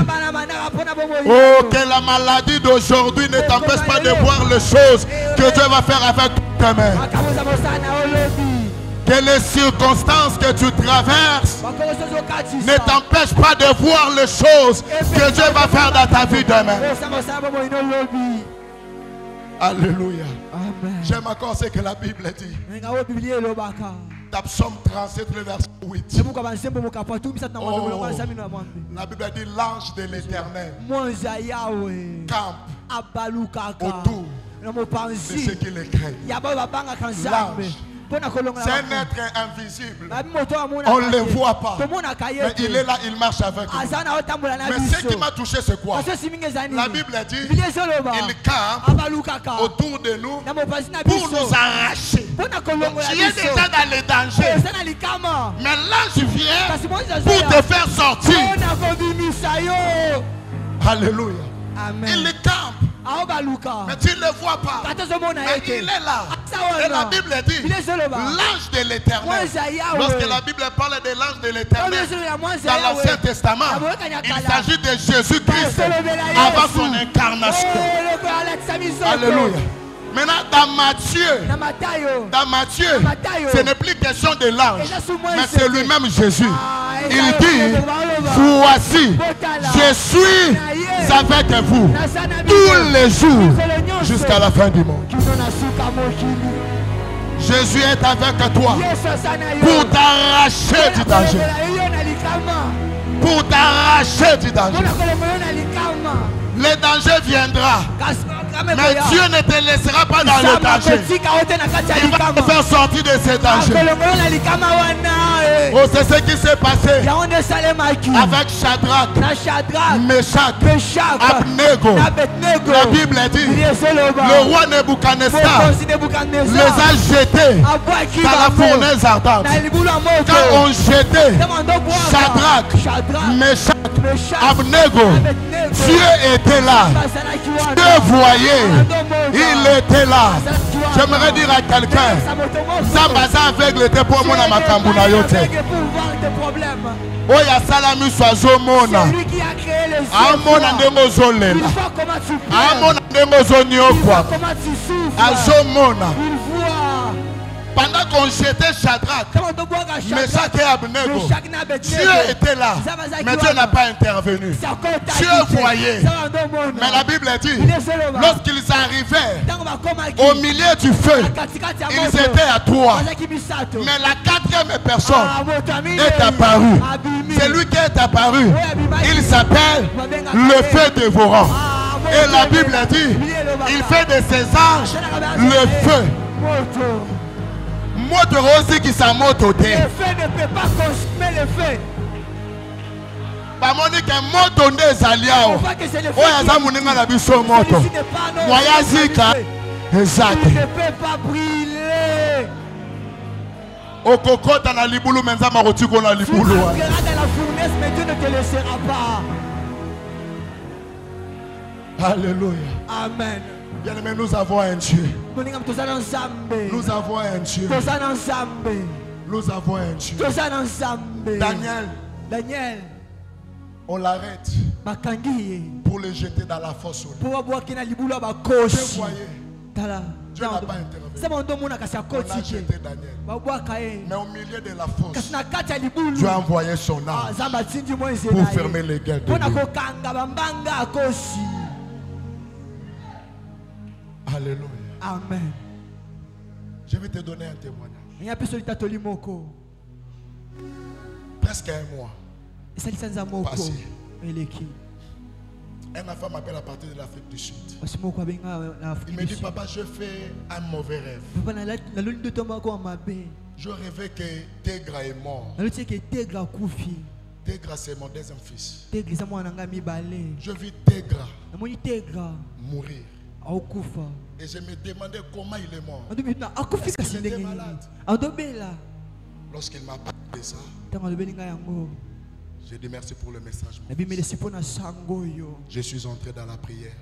Oh, que la maladie d'aujourd'hui ne t'empêche pas de voir les choses que Dieu va faire avec tes mains. Que les circonstances que tu traverses ne t'empêchent pas de voir les choses que Dieu va faire dans ta vie demain. Alléluia. J'aime encore ce que la Bible dit. Dans Psaume 37, le verset 8. Oh, la Bible dit l'ange de l'Éternel campe autour de ceux qui le craignent. L'ange, c'est un être invisible. On ne le voit pas. Mais il est là, il marche avec nous. Mais ce qui m'a touché, c'est quoi? La Bible dit il campe autour de nous pour nous arracher. Donc, tu es déjà dans les dangers. Mais l'ange vient pour te faire sortir. Alléluia. Il campe. Mais tu ne le vois pas. Mais il est là. Et la Bible dit l'ange de l'Éternel. Lorsque la Bible parle de l'ange de l'Éternel dans l'Ancien Testament, il s'agit de Jésus-Christ avant son incarnation. Alléluia. Maintenant dans Matthieu, ce n'est plus question de l'ange, mais c'est lui-même Jésus. Il dit, voici, je suis avec vous tous les jours jusqu'à la fin du monde. Jésus est avec toi pour t'arracher du danger. Pour t'arracher du danger. Le danger viendra. Mais Dieu ne te laissera pas dans le danger. Il va te faire sortir de ces dangers. Oh, c'est ce qui s'est passé avec Shadrach, Meshach, Abednego. La Bible dit, le roi Nebuchadnezzar les a jetés dans la fournaise ardente. Quand on jetait Shadrach, Meshach, Abednego, Dieu était là. Dieu voyait. Il était là. J'aimerais dire à quelqu'un, Zambaza aveugle était pour moi dans ma kambuna yote. Oya salami soazo mona. Amona ndengo zolela. Amona ndengo zonyokwa. Azomona. Pendant qu'on jetait Shadrach, Meshach et Abednego, Dieu était là, mais Dieu n'a pas intervenu. Dieu voyait. Mais la Bible dit, lorsqu'ils arrivaient au milieu du feu, ils étaient à trois. Mais la quatrième personne est apparue. C'est lui qui est apparu. Il s'appelle le feu dévorant. Et la Bible dit, il fait de ses anges le feu. Moto rose qui sa moto te. Le feu ne peut pas consumer le feu. Bamoni ke moto nde zaliao. Oya za muninga na biso moto. Moya zika. Exact. Ne peut pas brûler. Okokota na libulu menza maroti ko na libulu. Tu entreras dans la fournaise mais Dieu ne te laissera pas. Alléluia. Amen. Bien aimé, nous avons un Dieu. Nous avons un Dieu. Nous avons un Dieu. Daniel, on l'arrête pour le jeter dans la fosse. Vous voyez, Dieu n'a pas intervenu. On a jeté Daniel. Mais au milieu de la fosse, Dieu a envoyé son ange pour fermer les gueules de lui. Alléluia. Amen. Je vais te donner un témoignage. Presque un mois passé, un enfant m'appelle à partir de l'Afrique du Sud. Il me dit, papa, je fais un mauvais rêve. Je rêvais que Tegra est mort. Tegra, c'est mon deuxième fils. Je vis Tegra mourir. Et je me demandais comment il est mort. Est-ce qu'il était malade? Lorsqu'il m'a parlé de ça, j'ai dit merci pour le message. Je suis entré dans la prière.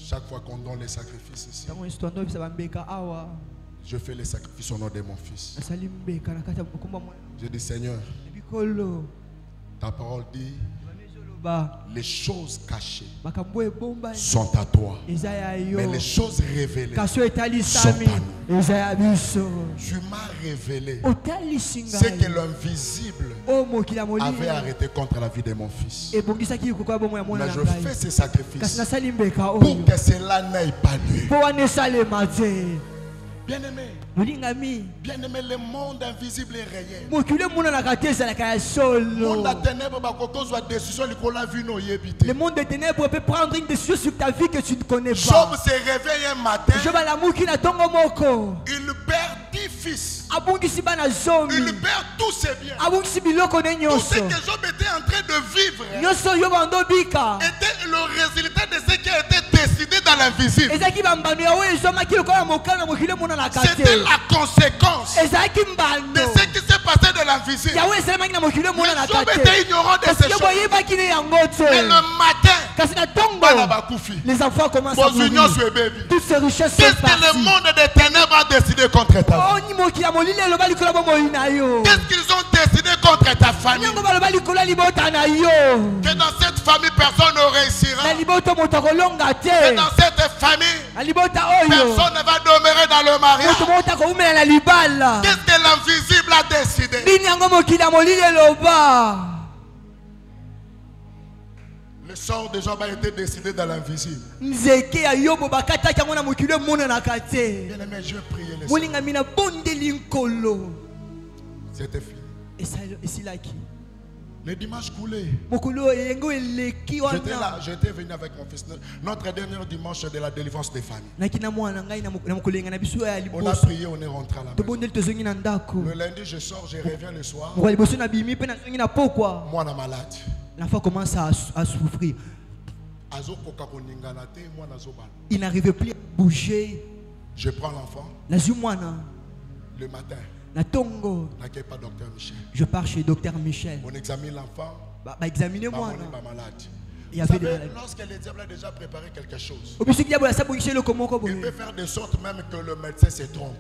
Chaque fois qu'on donne les sacrifices ici, je fais les sacrifices au nom de mon fils. Je dis, Seigneur, ta parole dit, les choses cachées sont à toi, mais les choses révélées sont à nous. Tu m'as révélé ce que l'invisible avait arrêté contre la vie de mon fils. Mais je fais ces sacrifices pour que cela n'aille pas lieu. Bien-aimé, le monde invisible est réel. Le monde des ténèbres peut prendre une décision sur ta vie que tu ne connais pas. Job se réveille un matin. Il perd 10 fils. Il perd tous ses biens. Tout ce que Job était en train de vivre était le résultat de ce qui a été décidé dans l'invisible. C'était la conséquence de ce qui s'est passé de l'invisible. Mais Job était ignorant de ces choses. Mais le matin, les enfants commencent à mourir. Toutes ces richesses sont parties. Qu'est-ce que le monde des ténèbres a décidé contre ta vie? Qu'est-ce qu'ils ont décidé contre ta famille? Que dans cette famille, personne ne réussira. Que dans cette famille, personne ne va demeurer dans le mariage. Qu'est-ce que l'invisible a décidé? Le sort de Job a été décidé dans l'invisible. Bien aimé, je priais le Seigneur. C'était fini. Le dimanche coulé. J'étais venu avec mon fils. Notre dernier dimanche de la délivrance des familles. On a prié, on est rentré à la maison. Le lundi, je sors, je reviens le soir. Moi, on est malade. L'enfant commence à souffrir. Il n'arrivait plus à bouger. Je prends l'enfant. Le matin. Pas docteur Michel. Je pars chez docteur Michel. On examine l'enfant. Examinez-moi. Vous savez, lorsque le diable a déjà préparé quelque chose, il peut faire de sorte même que le médecin se trompe.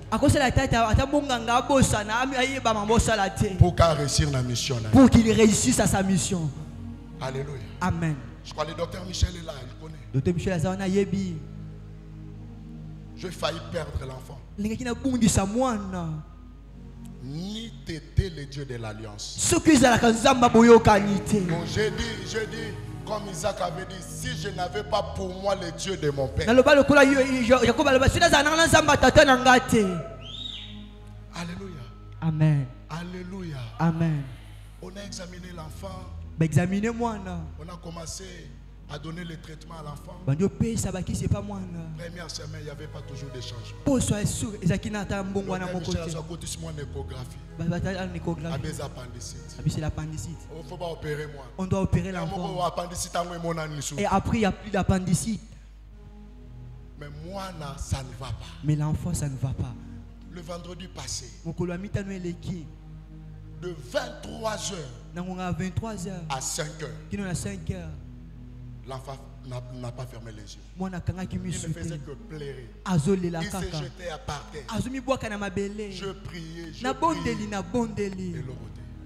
Pour qu'il réussisse la mission. Pour qu'il réussisse à sa mission. Alléluia. Amen. Je crois que le docteur Michel est là, il connaît. Docteur Michel j'ai failli perdre l'enfant. Ni t'étais le Dieu de l'alliance. Bon, j'ai dit, comme Isaac avait dit, si je n'avais pas pour moi le Dieu de mon père. Alléluia. Amen. Alléluia. Amen. On a examiné l'enfant. On a commencé à donner le traitement à l'enfant. Première semaine, il n'y avait pas toujours de changement. Il faut pas opérer moi. On doit opérer l'enfant. Et après, il n'y a plus d'appendicite. Mais moi, ça ne va pas. Mais l'enfant, ça ne va pas. Le vendredi passé, de 23h à 5h, l'enfant n'a pas fermé les yeux. Il ne faisait que pleurer. Il s'est jeté à part terre. Je priais, je priais.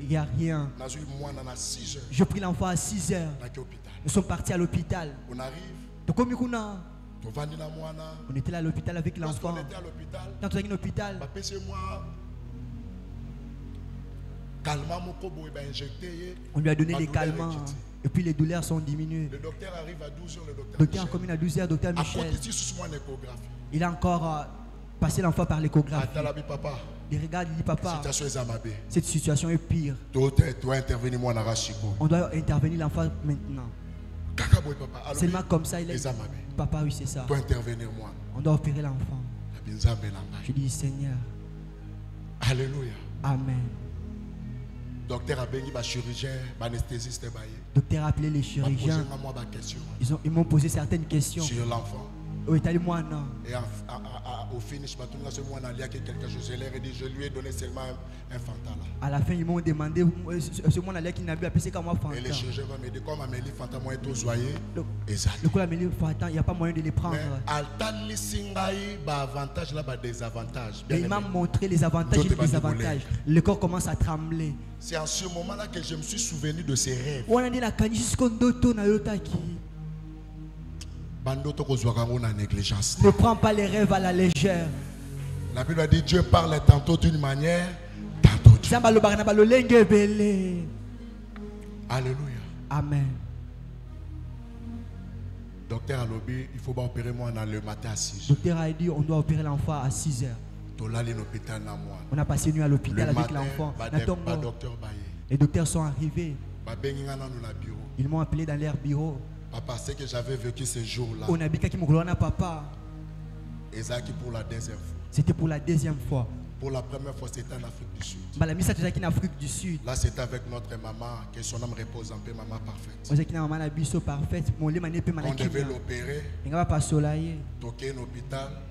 Il n'y a rien. Je pris l'enfant à 6h. Nous sommes partis à l'hôpital. On arrive. On était là à l'hôpital avec l'enfant. Quand on est à l'hôpital, on lui a donné des calmants. Et puis les douleurs sont diminuées. Le docteur arrive à 12h. Le docteur comme à 12h, docteur Michel. Il a encore passé l'enfant par l'échographie. Il regarde, il dit papa, cette situation est pire. On doit intervenir l'enfant maintenant. Seulement comme ça, il est. Papa, oui, c'est ça. On doit opérer l'enfant. Je dis Seigneur. Alléluia. Amen. Docteur a béni, chirurgien, anesthésiste. Docteur a appelé les chirurgiens. Ils m'ont posé certaines questions. Sur l'enfant. Et au finish, je lui ai donné seulement un fantala. À la fin, ils m'ont demandé ce mois-là qui n'a pas appelé comme un fantala. Et les chirurgiens vont me dire comme Amélie Fanta moi est zoyé. Le coup Amélie Fanta, il n'y a pas moyen de les prendre. Mais il m'a montré les avantages et les désavantages. Le corps commence à trembler. C'est en ce moment-là que je me suis souvenu de ces rêves. Ne prends pas les rêves à la légère. La Bible a dit Dieu parle tantôt d'une manière, tantôt d'une autre. Alléluia. Amen. Docteur a lobby, il faut pas opérer moi le matin à 6h. Docteur a dit on doit opérer l'enfant à 6h. On a passé une nuit à l'hôpital avec l'enfant. Les docteurs sont arrivés. Ils m'ont appelé dans leur bureau. Papa, c'est que j'avais vécu ce jour-là. On a dit papa. Pour la deuxième fois. C'était pour la deuxième fois. Pour la première fois, c'était en Afrique du Sud. Là, c'était avec notre maman, que son âme repose en paix, maman parfaite. On devait l'opérer. Ils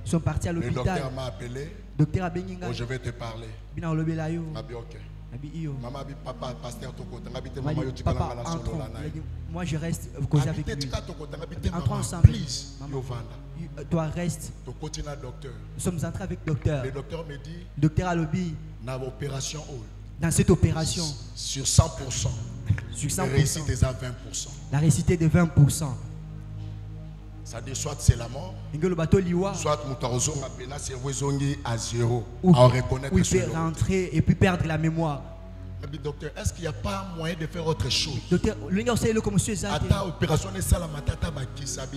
sont partis à l'hôpital. Le docteur m'a appelé. Oh, je vais te parler. Maman, papa, pasteur, papa, moi je reste causer avec lui. Entrons ensemble. Toi reste. Nous sommes entrés avec le docteur. Le docteur me dit. Docteur a lobby. Dans cette opération. Sur 100%. Sur 100%. La réussite est à 20%. La réussite est de 20%. Ça dit soit c'est la mort, soit à zéro. Ou il peut rentrer et puis perdre la mémoire. Docteur, est-ce qu'il n'y a pas moyen de faire autre chose? Docteur, il n'y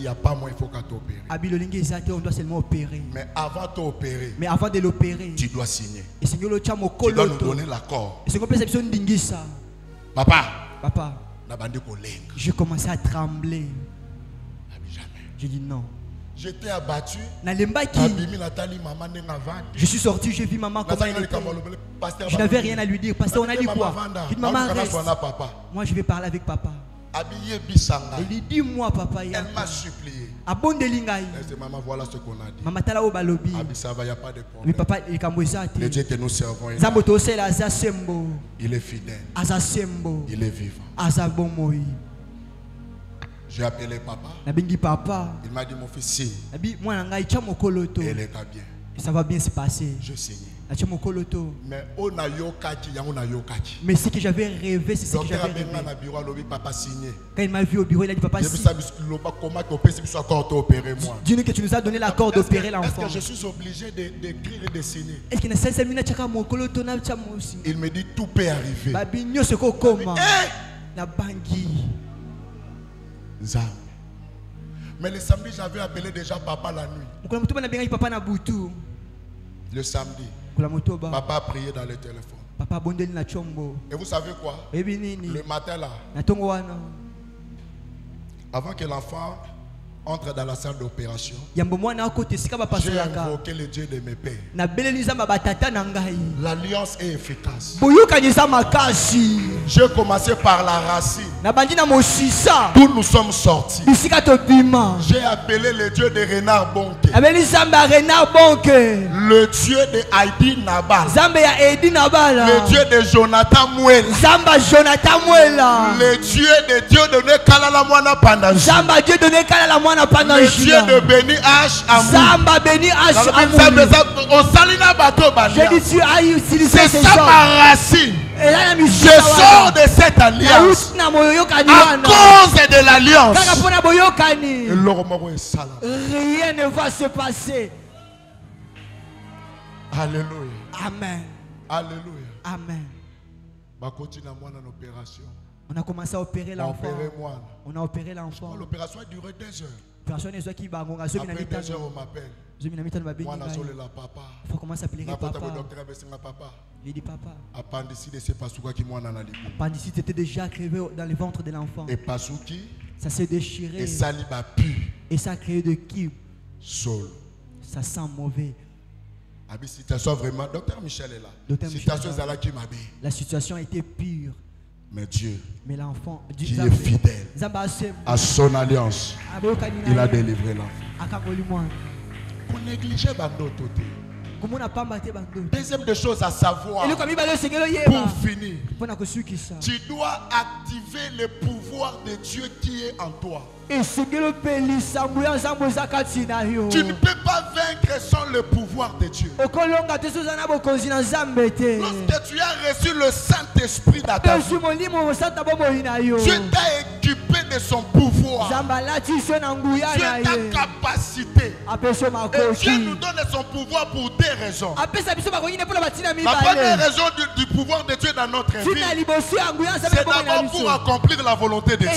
a pas moyen, il faut qu'on t'opère. On doit seulement opérer. Mais avant d'opérer, de l'opérer, tu dois signer. Tu dois nous donner l'accord. Papa, Papa, j'ai commencé à trembler. J'ai dit non. J'étais abattu. Je suis sorti, j'ai vu maman comment elle était. Je n'avais rien à lui dire. Pasteur, on a dit quoi? J'ai dit maman reste. Moi je vais parler avec papa. Il dit dis-moi papa. Elle m'a supplié. Maman, voilà ce qu'on a dit. Maman tala au balobi. Ça va, il n'y a pas de problème. Mais papa il est le Dieu que nous servons il est fidèle. Il est vivant. J'ai appelé papa. Il m'a dit mon fils si. Elle est bien. Ça va bien se passer. Je signe. Mais ce que j'avais rêvé, c'est ce que j'avais rêvé. Quand il m'a vu au bureau, il a dit papa si. Dis-nous que tu nous as donné l'accord d'opérer l'enfant. Est-ce que je suis obligé d'écrire et de signer? Il me dit tout peut arriver. Mais le samedi, j'avais appelé déjà papa la nuit. Le samedi, papa a prié dans le téléphone. Et vous savez quoi? Le matin là, avant que l'enfant entre dans la salle d'opération, j'ai invoqué le Dieu de mes pères. L'alliance est efficace. J'ai commencé par la racine. D'où nous sommes sortis. J'ai appelé le Dieu de Renard Bonke. Le Dieu de Heidi Nabal. Le Dieu de Jonathan Mouel. Le Dieu de Dieu de Nekalala Mwana Pandanji. Le Dieu de Béni H. C'est ça ma racine. Je sors de cette alliance à cause de l'alliance. Rien ne va se passer. Alléluia. Amen. Alléluia. Amen. On a commencé à opérer l'enfant. On a opéré l'enfant. L'opération a duré 2 heures. Après 2 heures, on m'appelle. Il faut commencer à appeler papa. Il dit papa. Appendicite était déjà crevé dans le ventre de l'enfant. Et Pasuki. Ça s'est déchiré. Et ça a pu. Et ça a créé de qui? Sol. Ça sent mauvais. Situation vraiment. Docteur Michel est là. La situation était pure. Mais Dieu, mais l'enfant, qui est fidèle à son alliance, il a délivré l'enfant. Pour négliger deuxième des choses à savoir, pour finir, tu dois activer le pouvoir de Dieu qui est en toi. Tu ne peux pas vaincre sans le pouvoir de Dieu. Lorsque tu as reçu le Saint-Esprit dans ta vie, Dieu t'a équipé de son pouvoir. Dieu ta capacité. Et Dieu nous donne son pouvoir pour 2 raisons. La première raison du pouvoir de Dieu dans notre vie, c'est d'abord pour accomplir la volonté de Dieu.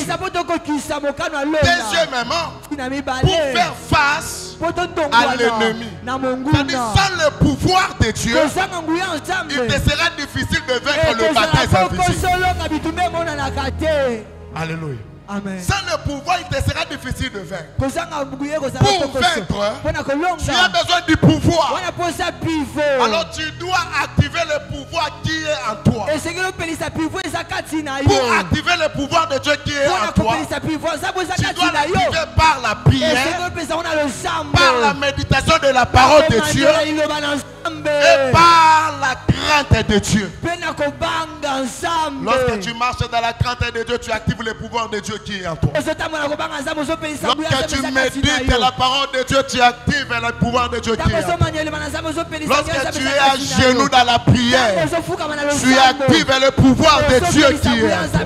Deuxièmement, pour faire face à l'ennemi. C'est-à-dire, sans le pouvoir de Dieu, il te sera difficile de vaincre le bataille invisible. Alléluia. Amen. Sans le pouvoir, il te sera difficile de vaincre. Pour vaincre, tu as besoin du pouvoir. Alors tu dois activer le pouvoir qui est en toi. Pour activer le pouvoir de Dieu qui est en toi, tu dois l'activer par la prière, par la méditation de la parole de Dieu et par la crainte de Dieu. Lorsque tu marches dans la crainte de Dieu, tu actives le pouvoir de Dieu qui est en toi. Lorsque tu médites la parole de Dieu, tu actives le pouvoir de Dieu qui est en toi. Lorsque tu es à genoux dans la prière, tu actives le pouvoir de Dieu qui est en toi.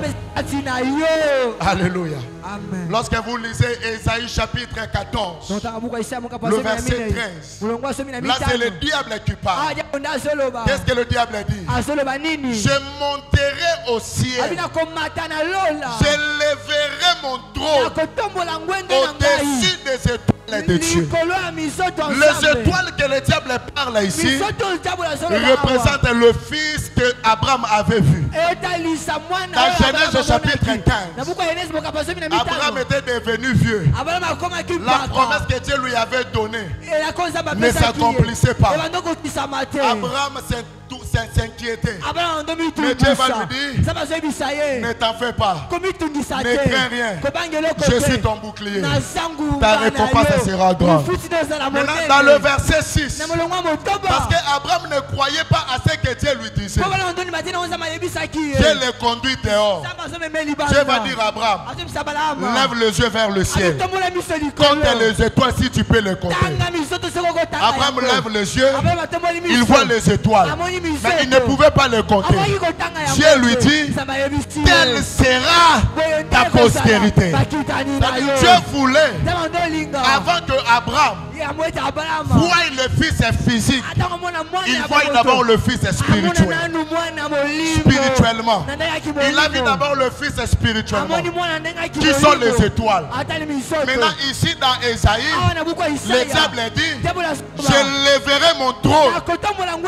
Alléluia. Amen. Lorsque vous lisez Ésaïe chapitre 14, le verset 13, là c'est le diable qui parle. Qu'est-ce que le diable dit? Je monterai au ciel, je lèverai mon trône au-dessus des étoiles. de Dieu. Les étoiles que le diable parle ici représentent le fils que Abraham avait vu. Dans Genèse chapitre 15, Abraham était devenu vieux. La promesse que Dieu lui avait donnée ne s'accomplissait pas. Abraham s'inquiétait. Mais Dieu va lui dire, ne t'en fais pas, ne crains rien, je suis ton bouclier, ta récompense sera grande. Maintenant, dans le verset 6, parce qu'Abraham ne croyait pas à ce que Dieu lui disait, Dieu le conduit dehors. Dieu va dire à Abraham, lève les yeux vers le ciel, compte les étoiles si tu peux les compter. Abraham lève les yeux, il voit les étoiles, mais il ne pouvait pas les compter. Dieu lui dit, telle sera ta postérité. Dieu voulait, avant que Abraham voie le fils physique, il voit d'abord le fils spirituel. Spirituellement, il a vu d'abord le fils spirituellement, qui sont les étoiles. Maintenant ici dans Ésaïe, le diable dit, je lèverai mon trône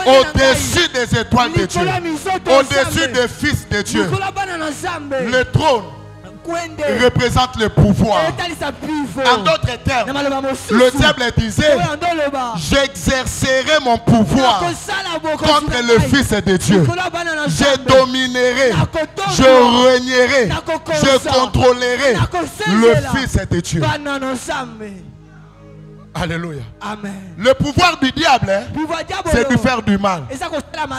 au-dessus des étoiles de Dieu, au-dessus des fils de Dieu. Le trône représente le pouvoir. En d'autres termes, le diable disait, j'exercerai mon pouvoir contre le Fils de Dieu. Je dominerai, je régnerai, je contrôlerai le Fils de Dieu. Alléluia. Amen. Le pouvoir du diable, c'est de faire du mal,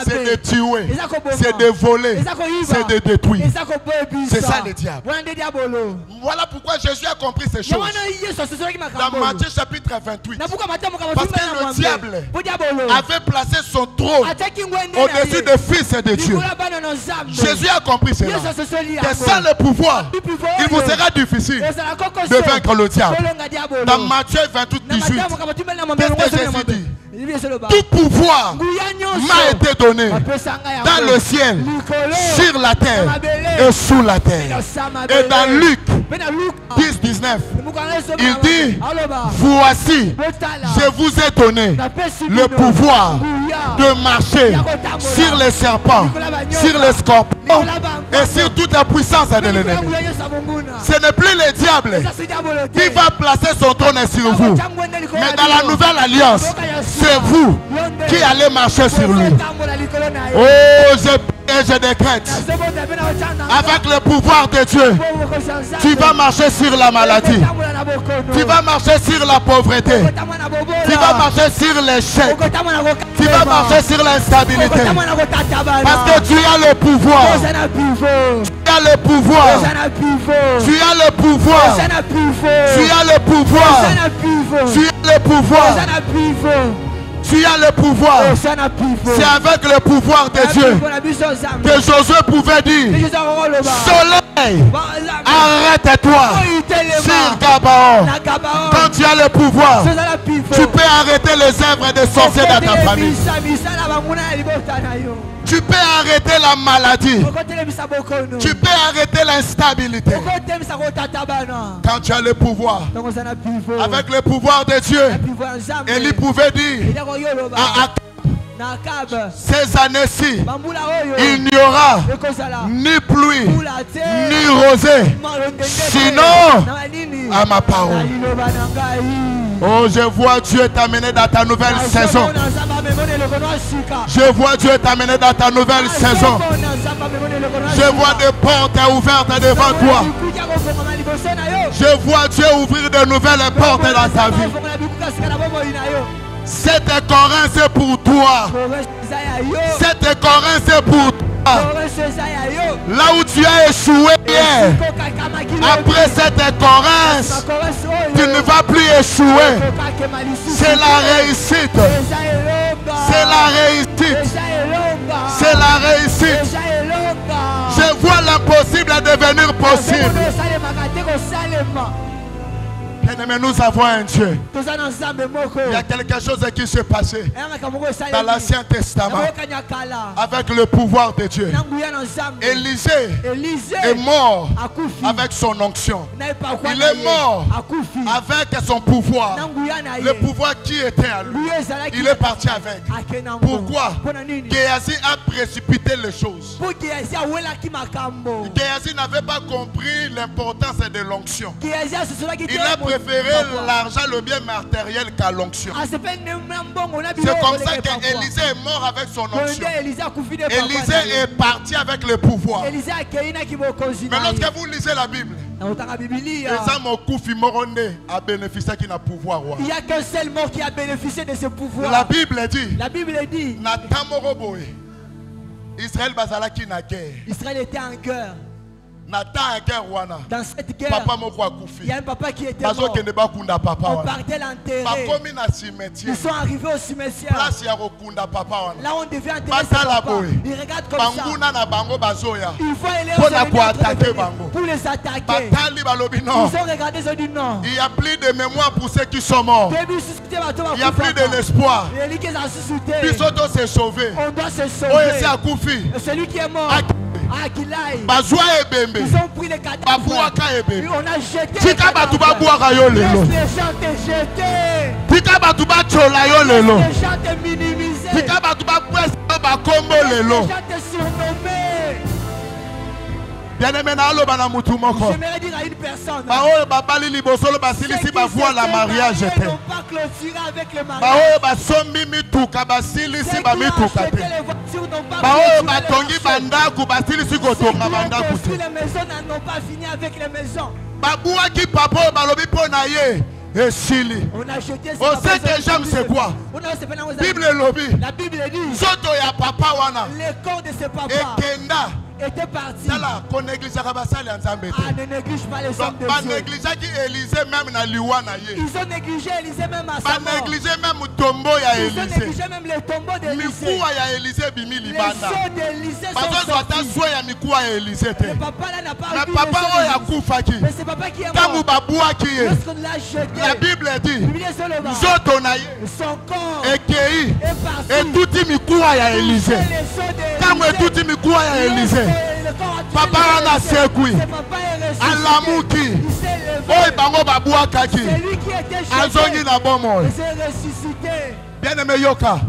c'est de tuer, c'est de voler, c'est de détruire. C'est ça le diable. Voilà pourquoi Jésus a compris ces choses. Dans Matthieu chapitre 28. Parce que le diable avait placé son trône au-dessus des fils de Dieu. Jésus a compris cela. Que sans le pouvoir, il vous sera difficile de vaincre le diable. Dans Matthieu 28, 18. Qu'est-ce que Jésus dit? Tout pouvoir m'a été donné dans le ciel, sur la terre et sous la terre. Et dans Luc 10, 19, il dit, voici, je vous ai donné le pouvoir de marcher sur les serpents, sur les scorpions et sur toute la puissance de l'ennemi. Ce n'est plus le diable qui va placer son trône sur vous, mais dans la nouvelle alliance, c'est vous qui allez marcher sur lui. Oh, je décrète, avec le pouvoir de Dieu, tu vas marcher sur la maladie, tu vas marcher sur la pauvreté, tu vas marcher sur l'échec, tu vas marcher sur l'instabilité, parce que tu as le pouvoir. Tu as le pouvoir. Tu as le pouvoir. Tu as le pouvoir. Tu as le pouvoir. Tu as le pouvoir. C'est avec le pouvoir de Dieu que Josué pouvait dire, soleil, arrête-toi sur Gabaon. Quand tu as le pouvoir, tu peux arrêter les œuvres des sorciers dans ta famille. Tu peux arrêter la maladie. Tu peux arrêter l'instabilité. Quand tu as le pouvoir, avec le pouvoir de Dieu, Élie pouvait dire à Akab, ces années-ci, il n'y aura ni pluie, ni rosée, sinon à ma parole. Oh, je vois Dieu t'amener dans ta nouvelle saison. Je vois Dieu t'amener dans ta nouvelle saison. Je vois des portes ouvertes devant toi. Je vois Dieu ouvrir de nouvelles portes dans ta vie. Cette Corinth, c'est pour toi. Cette Corinth, c'est pour toi. Là où tu as échoué hier, après cette Corinth, tu ne vas plus échouer. C'est la réussite. C'est la réussite. C'est la réussite. Je vois l'impossible devenir possible. Mais nous avons un Dieu. Il y a quelque chose qui s'est passé dans l'Ancien Testament avec le pouvoir de Dieu. Élisée est mort avec son onction. Il est mort avec son pouvoir. Le pouvoir qui était à lui. Il est parti avec. Pourquoi? Géasi a précipité les choses. Géasi n'avait pas compris l'importance de l'onction. Il a préféré l'argent, le bien matériel qu'à l'onction. C'est comme ça qu'Élisée est mort avec son onction. Élisée est parti avec le pouvoir. Mais lorsque vous lisez la Bible, il n'y a qu'un seul mort qui a bénéficié de ce pouvoir. La Bible dit, Israël était en guerre. Dans cette guerre, il y a un papa qui était mort. On partait l'enterrer. Ils sont arrivés au cimetière. Là on devait enterrer ce papa. Ils regardent comme ça. Il faut aller pour les attaquer. Ils ont regardé, ils ont dit non. Il n'y a plus de mémoire pour ceux qui sont morts. Il n'y a plus de l'espoir. On s'est sauvé. On doit se sauver. Celui qui est mort. Ils ont pris les cadavres. On a jeté les cadavres. Laisse les gens te jeter. Laisse les gens te minimiser. Laisse les gens te surnommer. J'aimerais dire à une personne, ceux qui n'ont pas clôturé avec le mariage, ceux qui ont acheté les voitures n'ont pas construit les maisons, n'ont pas fini avec les maisons. On a jeté on sait que j'aime c'est quoi? La Bible dit, le corps de ce papa était parti. Ne néglige pas les hommes de Dieu. Ils ont négligé Élisée même à sa mort. Ils ont négligé même le tombeau d'Élisée. Les os d'Élisée sont sortis. Le papa là n'a pas vu les os. Mais c'est papa qui est mort. Lorsqu'on l'a jeté, la Bible dit, son corps est parti. Et tout Élisée. Papa a sekui alamuki oy bango babuakaki azongi na bomo bien-aimé yoka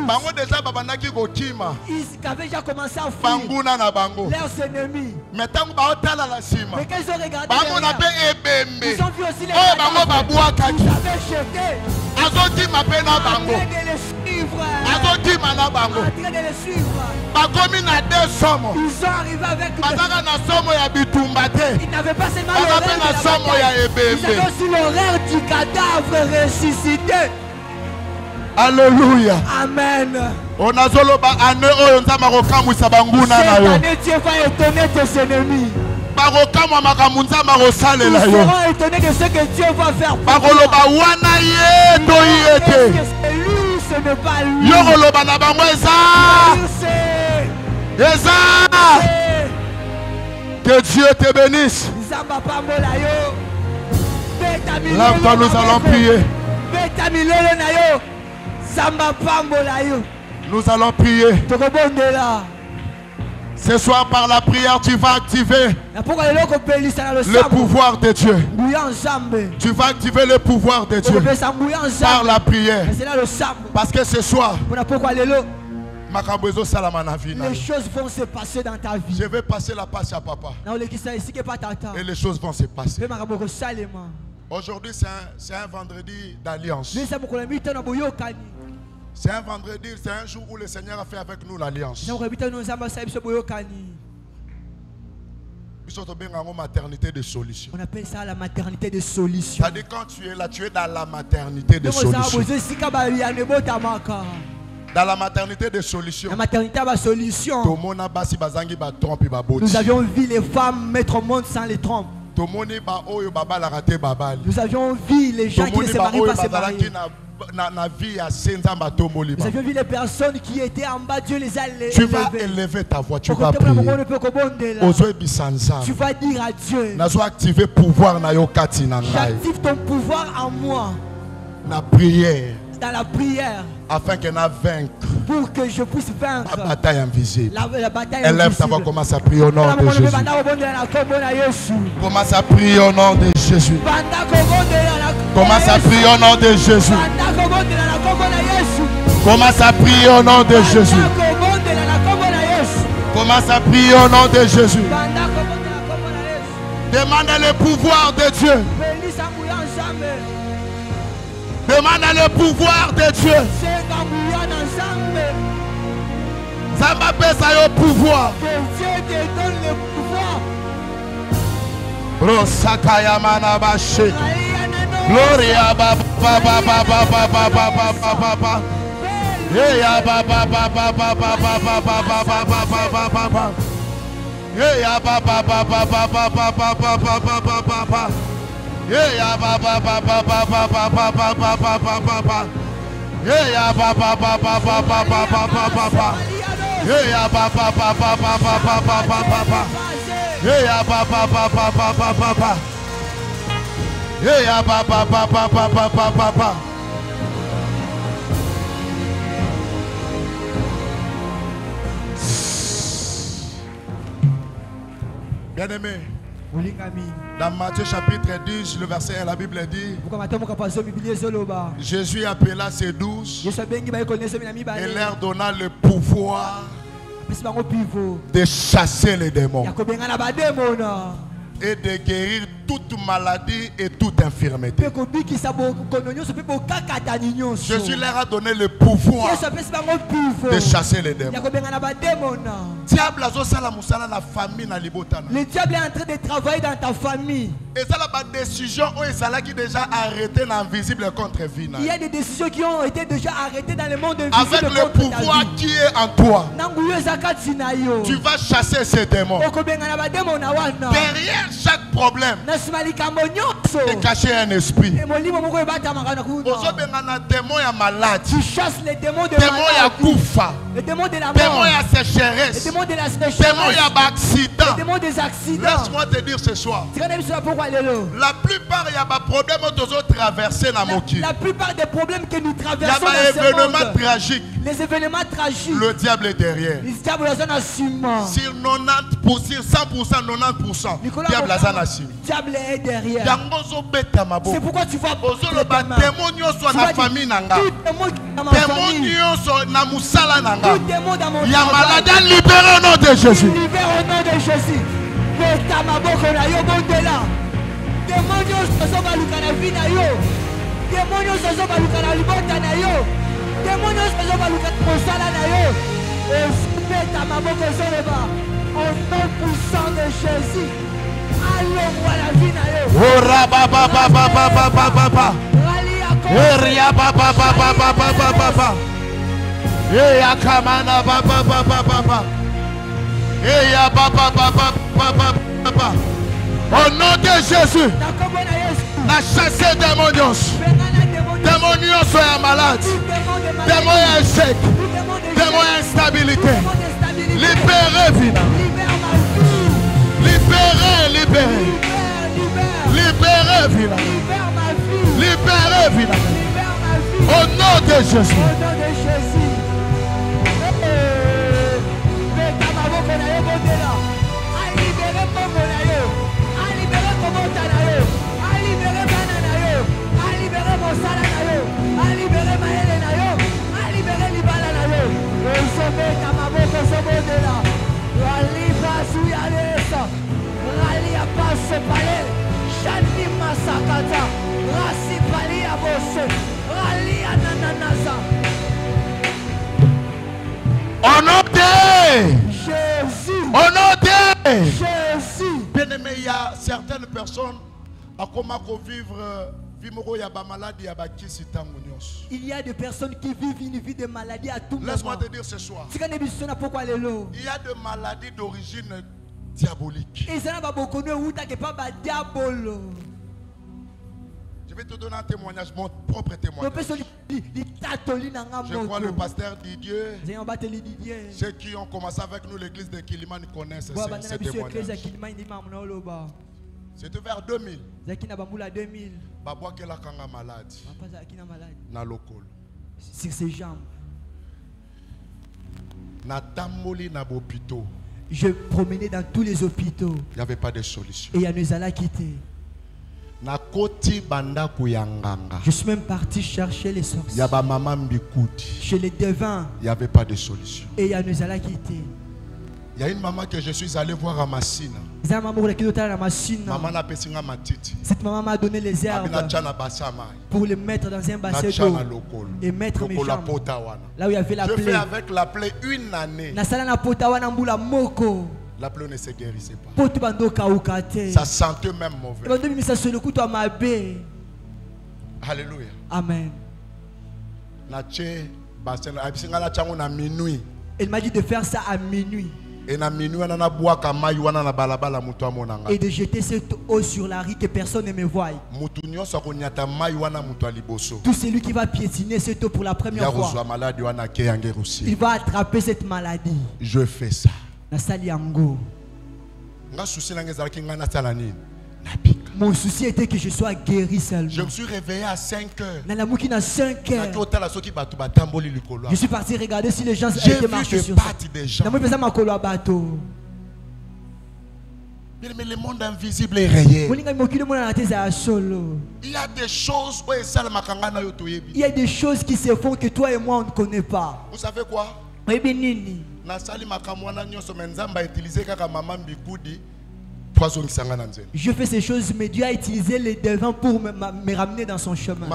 bango déjà babandaki kokima ils avaient déjà commencé à fuir banguna na bango leurs ennemis mais tango baotala la sima mais quand ils ont regardé bango na pe ebembe ils ont vu aussi les oy bango babuakaki ils avaient jeté azokima pe na bango azokima na bango en train de les suivre. Ils sont arrivés avec ils n'avaient pas seulement l'horaire de la bataille, ils avaient aussi l'horaire du cadavre ressuscité. Alléluia. Amen. Cette année Dieu va étonner tes ennemis. Ils seront étonnés de ce que Dieu va faire pour toi. C'est lui, ce n'est pas lui. Que Dieu te bénisse. Lève-toi, nous allons prier. Nous allons prier. Ce soir, par la prière, tu vas activer le pouvoir de Dieu. Tu vas activer le pouvoir de Dieu par la prière. Parce que ce soir, les choses vont se passer dans ta vie. Je vais passer la passe à papa. Et les choses vont se passer. Aujourd'hui, c'est un vendredi d'alliance. C'est un vendredi, c'est un jour où le Seigneur a fait avec nous l'alliance. Maternité de solution. On appelle ça la maternité de solution. C'est-à-dire quand tu es là, tu es dans la maternité de solution. Dans la maternité de solution. La maternité de solution. Nous avions vu les femmes mettre au monde sans les trompes. Nous avions vu les gens qui ne se marient pas se marier. Vous avez vu les personnes qui étaient en bas, Dieu les a élevées. Tu vas élever ta voix, tu vas prier. Tu vas dire à Dieu, j'active ton pouvoir en moi. Dans la prière. Afin qu'elle vainque. Pour que je puisse vaincre. La bataille invisible. La bataille élève ta voix, commence à prier au nom de Jésus. Commence à prier au nom de Jésus. Commence à prier au nom de Jésus. Commence à prier au nom de Jésus. Commence à prier au nom de Jésus. Demande le pouvoir de Dieu. Demande le pouvoir de Dieu. Ça m'appelle ça au pouvoir. Dieu te donne le pouvoir. Rosakaya manabashi. Gloria baba baba baba baba baba baba. Yeah baba baba baba baba baba baba baba. Yeah baba baba baba baba baba baba. Yeah baba baba baba baba baba baba. Yeah baba baba baba baba baba. Yeah baba baba baba baba baba. Yeah baba baba baba baba. Yeah baba baba baba baba. Bien-aimé, dans Matthieu chapitre 10, le verset 1, la Bible dit: Jésus appela ses 12 et leur donna le pouvoir de chasser les démons et de guérir toute maladie et toute infirmité. Jésus leur a donné le pouvoir de chasser les démons. Le diable est en train de travailler dans ta famille. Et ça, la décision qui déjà arrêté l'invisible contre vie. Il y a des décisions qui ont été déjà arrêtées dans le monde invisible. Avec le pouvoir qui est en toi, tu vas chasser ces démons. Derrière chaque problème est caché un esprit. Tu chasses les démons de maladie, les démons de la mort, démons de sécheresse, les démons de la sécheresse, les démons des accidents. Laisse-moi te dire ce soir. La plupart il y a des problèmes que traverser dans mon La plupart des problèmes que nous traversons dans ce monde, les événements tragiques, le diable est derrière. Sur 90%, 100%, 90%, le diable est derrière. C'est pourquoi tu vois les démons sont dans la famille. Démons sont dans musala nanga. Il y a maladie libérée au nom de Jésus. Libère au nom de Jésus. Démonios sont baluka na vie na yo. Démonios sont baluka na libota na yo. Démonios sont baluka na mosala na yo. Et fais maboko soleba. Au nom puissant de Jésus. Allons voir la vie na yo. Ora baba baba baba baba. Eria baba baba baba baba. Eya kamana baba baba baba. Eya baba baba baba baba. Au nom de Jésus, la chasse démonios. Démonios sont malades. Démons échec. Démons instabilité. Libérez, Vina. Libérez, libérez. Libérez, Vina. Libérez, Vina. Au nom de Jésus. Au nom de Jésus. Au nom de Jésus. Bien-aimé, il y a certaines personnes à comment vivre. Il y a des personnes qui vivent une vie de maladie à tout moment. Laisse-moi te dire ce soir. Il y a des maladies d'origine diabolique. Je vais vais te donner un témoignage, mon propre témoignage. Je crois le pasteur Didier. Ceux qui ont commencé avec nous l'église de Kilimani connaissent ces témoignages. C'était vers 2000. Babwa Kela Kanga malade. Na local. Sur ses jambes. Je promenais dans tous les hôpitaux. Il n'y avait pas de solution. Et il y a nous allons quitter. Je suis même parti chercher les sorciers. Chez les devins. Il n'y avait pas de solution. Et il y a nous allons quitter. Il y a une maman que je suis allé voir à Massina. Cette maman m'a donné les herbes pour les mettre dans un bassin d'eau et mettre mes jambes là où il y avait la plaie. Je fais avec la plaie une année. La plaie ne se guérissait pas. Ça sentait même mauvais. Alléluia. Amen. Elle m'a dit de faire ça à minuit. Et de jeter cette eau sur la riz que personne ne me voie. Tout celui qui va piétiner cette eau pour la première fois, il va attraper cette maladie. Je fais ça. Mon souci était que je sois guéri seulement. Je me suis réveillé à 5 heures. Je suis parti regarder si les gens étaient marchés sur ça. Mais le monde invisible est réel. Il y a des choses. Il y a des choses qui se font que toi et moi on ne connaît pas. Vous savez quoi? Je fais ces choses, mais Dieu a utilisé les devins pour me ramener dans son chemin.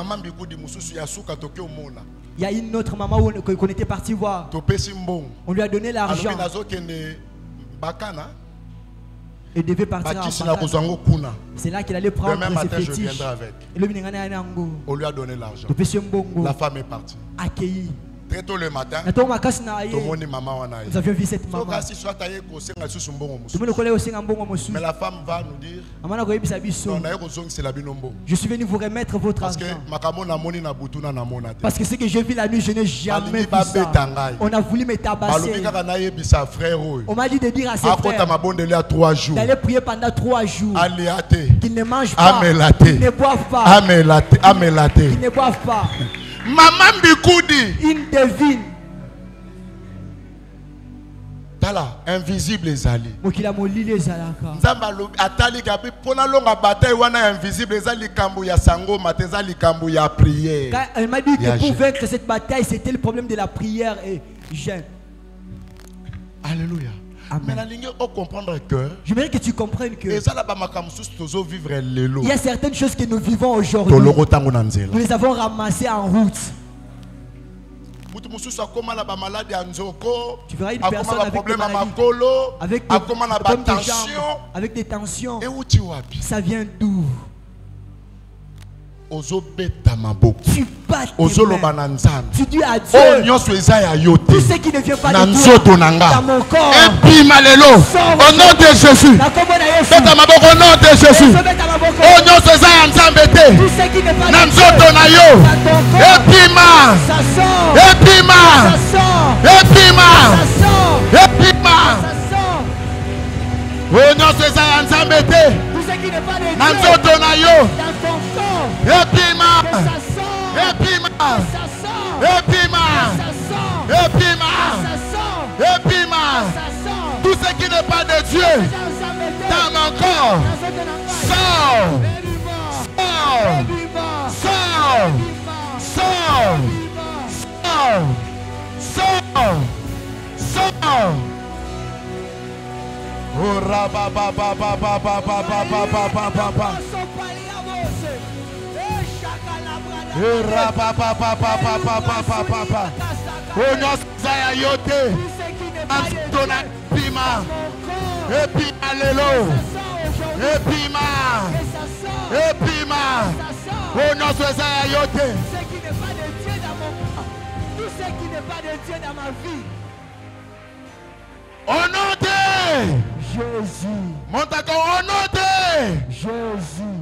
Il y a une autre maman qu'on était parti voir. On lui a donné l'argent. Il devait partir en c'est là qu'il allait prendre ses fétiches. On lui a donné l'argent. La femme est partie. Accueilli. Très tôt le matin, nous avions vu cette maman. Mais la femme va nous dire, je suis venu vous remettre votre argent. Parce que ce que j'ai vu la nuit, je n'ai jamais vu ça. On a voulu me tabasser. On m'a dit de dire à ses frères d'aller prier pendant 3 jours, qu'ils ne mangent pas, qu'ils ne boivent pas, qu'ils ne boivent pas. Maman Bikoudi, une devine. Tala, invisible ezali. Mokila molili ezalaka. Nzamba atali kapi pona longa bataille wana invisible ezali kambu ya sango matezali kambu ya prière. Elle m'a dit que pour vaincre cette bataille, c'était le problème de la prière et jeûne. Alléluia. Mais je voudrais que tu comprennes que il y a certaines choses que nous vivons aujourd'hui. Nous les avons ramassées en route. Tu verras une personne avec des maladies, avec des tensions. Ça vient d'où? Tu bats tes mains. Tu dis à Dieu, tout ce qui ne vient pas de toi dans mon corps, au nom de Jésus, au nom de Jésus, tout ce qui n'est pas de tout ce qui n'est pas de Dieu dans mon corps, sors, sors, sors, sors, sors, sors. Oh au nom de Jésus. Monte encore au nom de Jésus.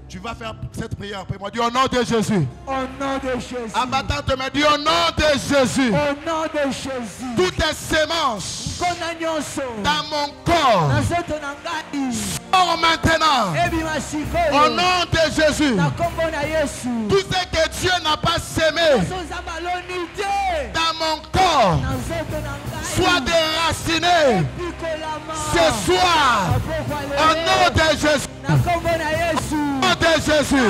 Tu vas faire cette prière après moi. Dis au nom de Jésus. Au nom de Jésus. Abattant te met. Dis au nom de Jésus. Au nom de Jésus. Toutes les semences dans mon corps sort maintenant. Au nom de Jésus. Tout ce que Dieu n'a pas semé dans mon corps soit déraciné ce soir. Au nom de Jésus. Au nom de Jésus.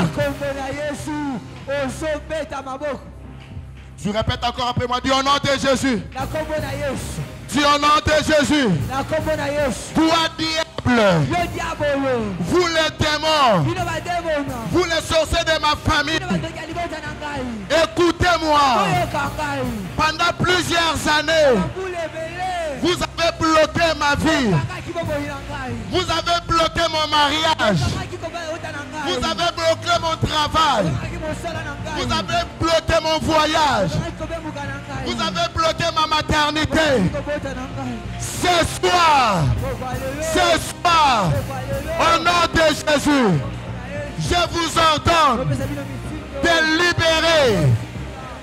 Tu répètes encore après moi. Dis au nom de Jésus. Dis au nom de Jésus. Toi, diable, vous les démons, vous les sorciers de ma famille, écoutez-moi. Pendant plusieurs années, vous avez bloqué ma vie. Vous avez bloqué mon mariage. Vous avez bloqué mon travail. Vous avez bloqué mon voyage. Vous avez bloqué ma maternité. Ce soir, au nom de Jésus, je vous ordonne de libérer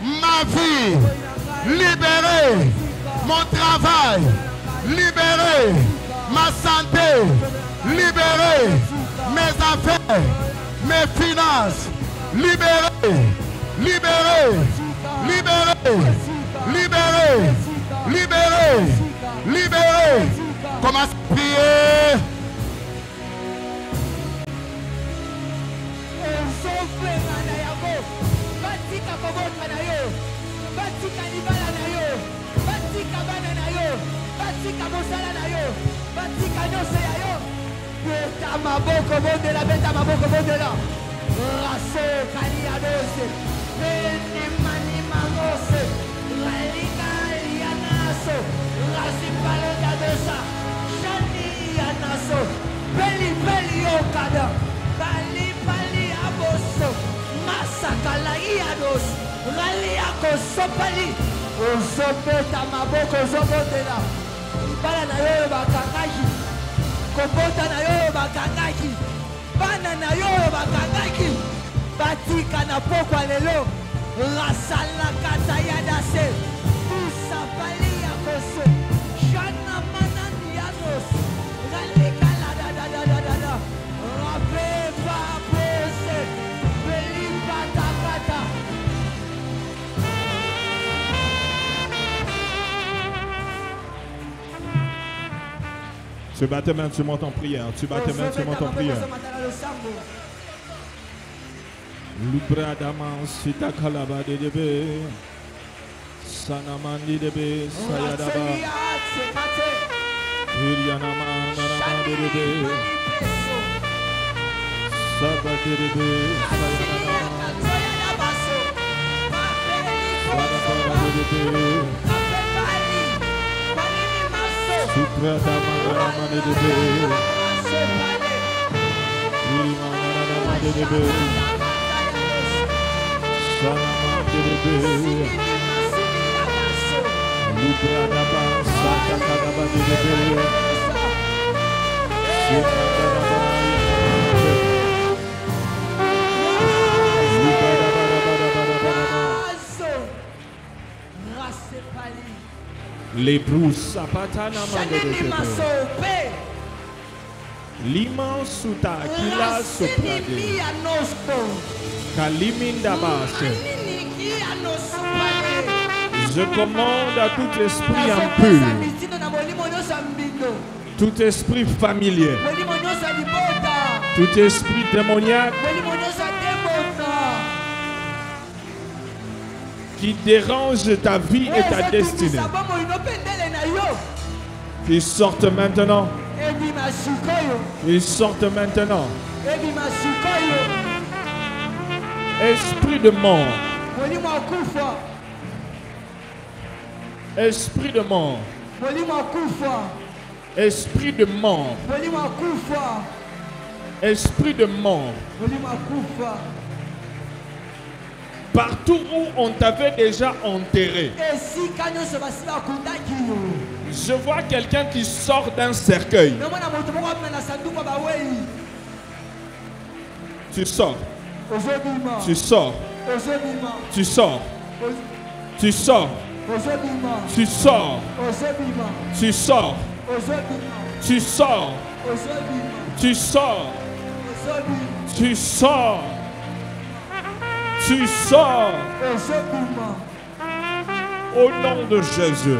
ma vie, libérer mon travail, libérer ma santé, libérer mes affaires, mes finances, libérer, libérer, libérer, libérer, libérer, libérer. Commence à prier. Maboko bondela beta maboko bondela raso kaliadose beni mani mangose lalika yanaso rasipalo dadosa shani yanaso beli beli okada bali bali aboso masakala iados rali akosopali ozobeta maboko zobondela ibala na yo bakangaki Kobota na yo bakangaki, bana na yo bakangaki, batika na pokwa lelo, rasala kata ya dase, usapali ya koso, shana manani ya dos, ralika la da da da da da da, rape pa pose, beli pata pata. Tu bats tes mains, tu montes en prière. Tu bats tes mains, tu montes en prière. Libra daman sita kalaba de debe. Sanamandi debe sayadaba. Hirianama narama de debe. Saba de debe sayadaba. Sadaba de debe. Sutra Dhamma de Debe, Manana de Debe, Sanama de Debe, Libra Dhamma Sata Kadaba de Debe, Sutra Dhamma les brousses apatana mandete lima suta kila soprade kaliminda basse. Je commande à tout esprit impur, tout esprit familier, tout esprit démoniaque qui dérange ta vie et ta destinée, ils sortent maintenant. Ils sortent maintenant. Esprit de mort. Esprit de mort. Esprit de mort. Esprit de mort. Partout où on t'avait déjà enterré. Je vois quelqu'un qui sort d'un cercueil. Tu sors. Tu sors. Tu sors. Tu sors. Tu sors. Tu sors. Tu sors. Tu sors. Tu sors. Tu sors. Au nom de Jésus.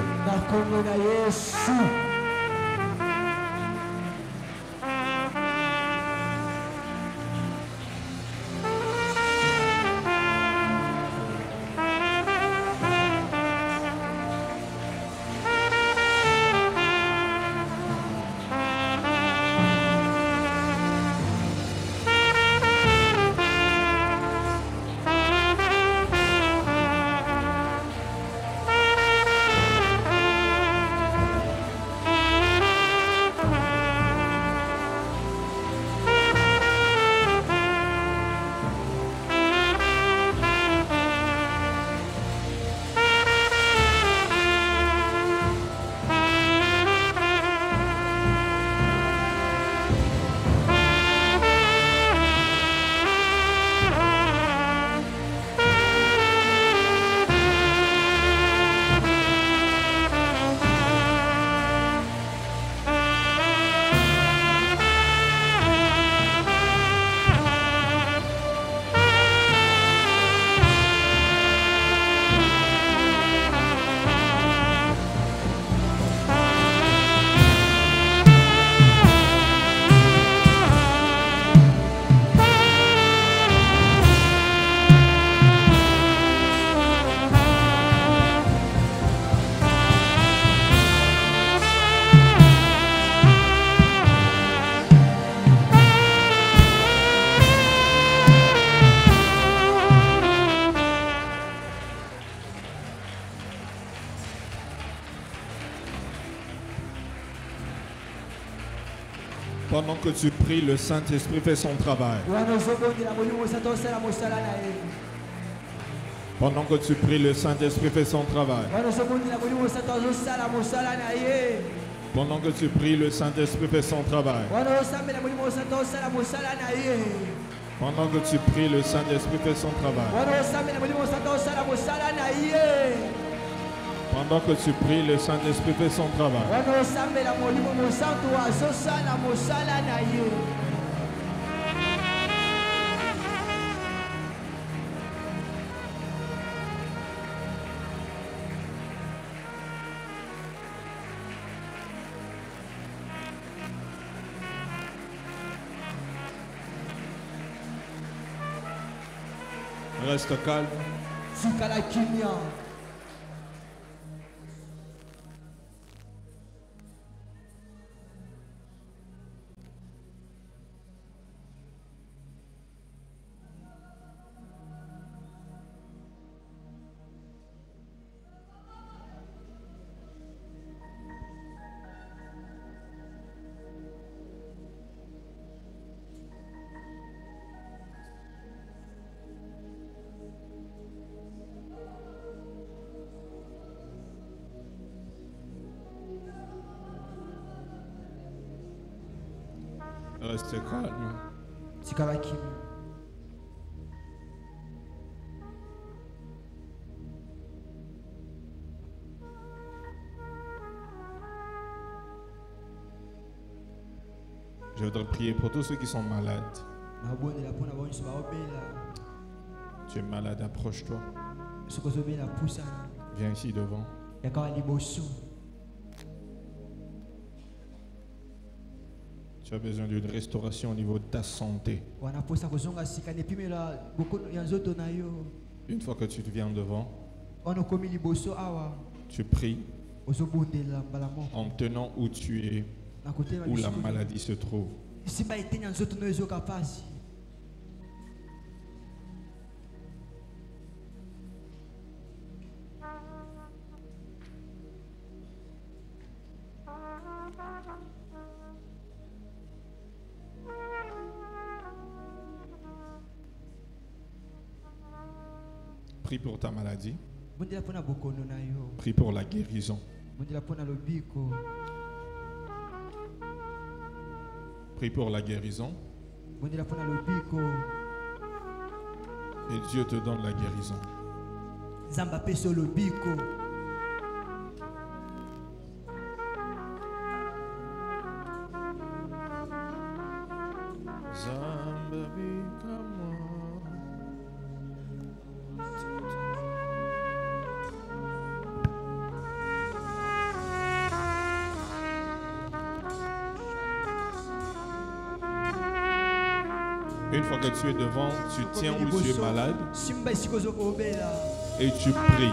Pendant que tu pries, le Saint-Esprit fait son travail. Pendant que tu pries, le Saint-Esprit fait son travail. Pendant que tu pries, le Saint-Esprit fait son travail. Pendant que tu pries, le Saint-Esprit fait son travail. Pendant que tu pries, le Saint-Esprit fait son travail. Reste calme. Reste calme. Je voudrais prier pour tous ceux qui sont malades. Tu es malade, approche-toi. Viens ici devant. Tu as besoin d'une restauration au niveau de ta santé. Une fois que tu viens devant, tu pries en tenant où tu es, où la maladie se trouve. Prie pour ta maladie. Prie pour la guérison. Prie pour la guérison. Et Dieu te donne la guérison. Zambapé sur le bico. Une fois que tu es devant, tu tiens où tu es malade et tu pries.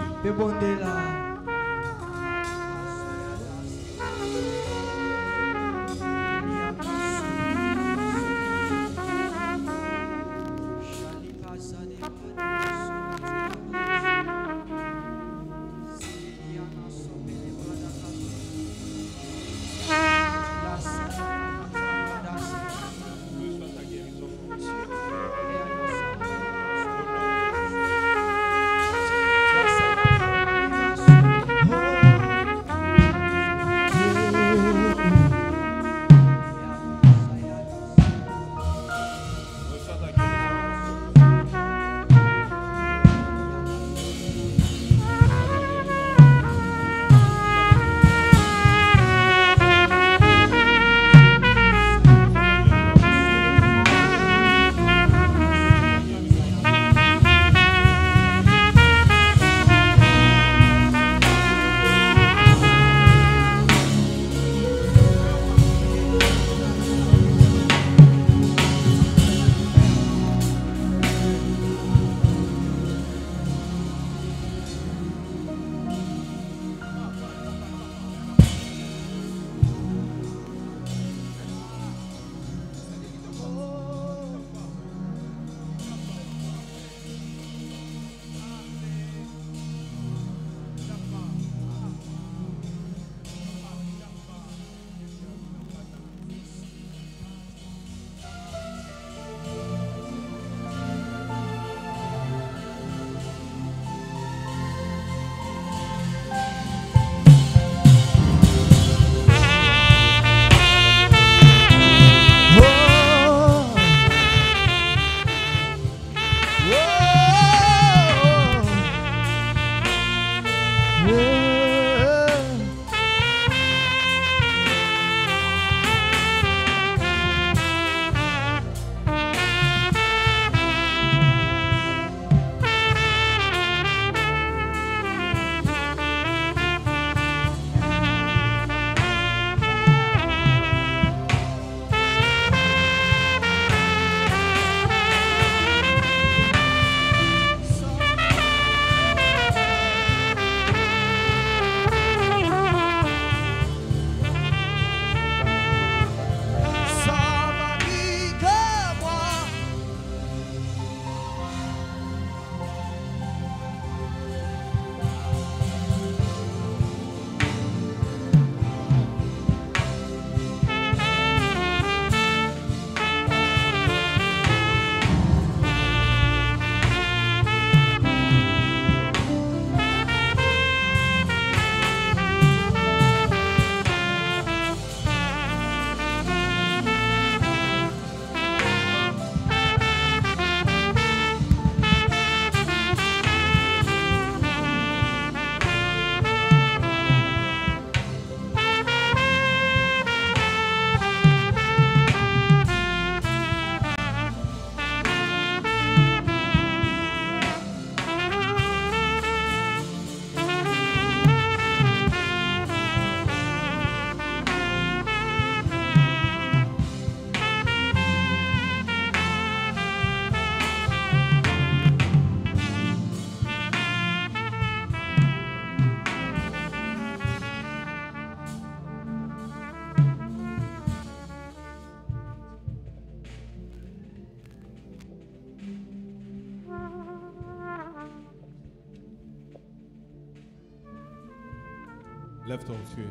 Lève-toi où tu es.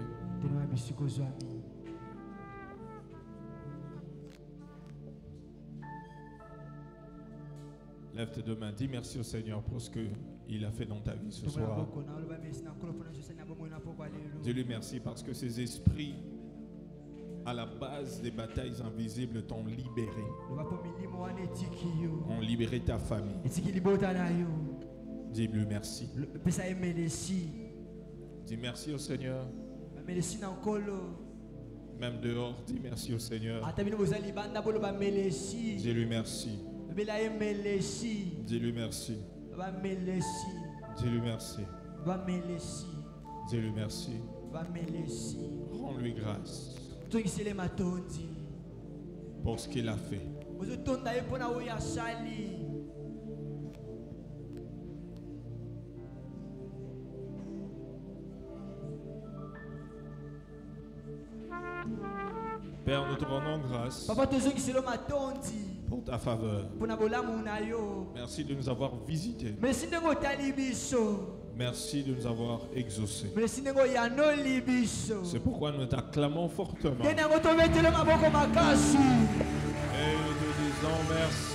Lève tes deux mains. Dis merci au Seigneur pour ce qu'il a fait dans ta vie ce soir. Dis-lui merci parce que ces esprits à la base des batailles invisibles t'ont libéré. Ont libéré ta famille. Dis-lui merci. Dis merci au Seigneur. Même dehors, dis merci au Seigneur. Dis-lui merci. Dis-lui merci. Dis-lui merci. Dis-lui merci. Rends-lui grâce pour ce qu'il a fait. Père, nous te rendons grâce pour ta faveur. Merci de nous avoir visités. Merci de nous avoir exaucés. C'est pourquoi nous t'acclamons fortement. Et nous te disons merci.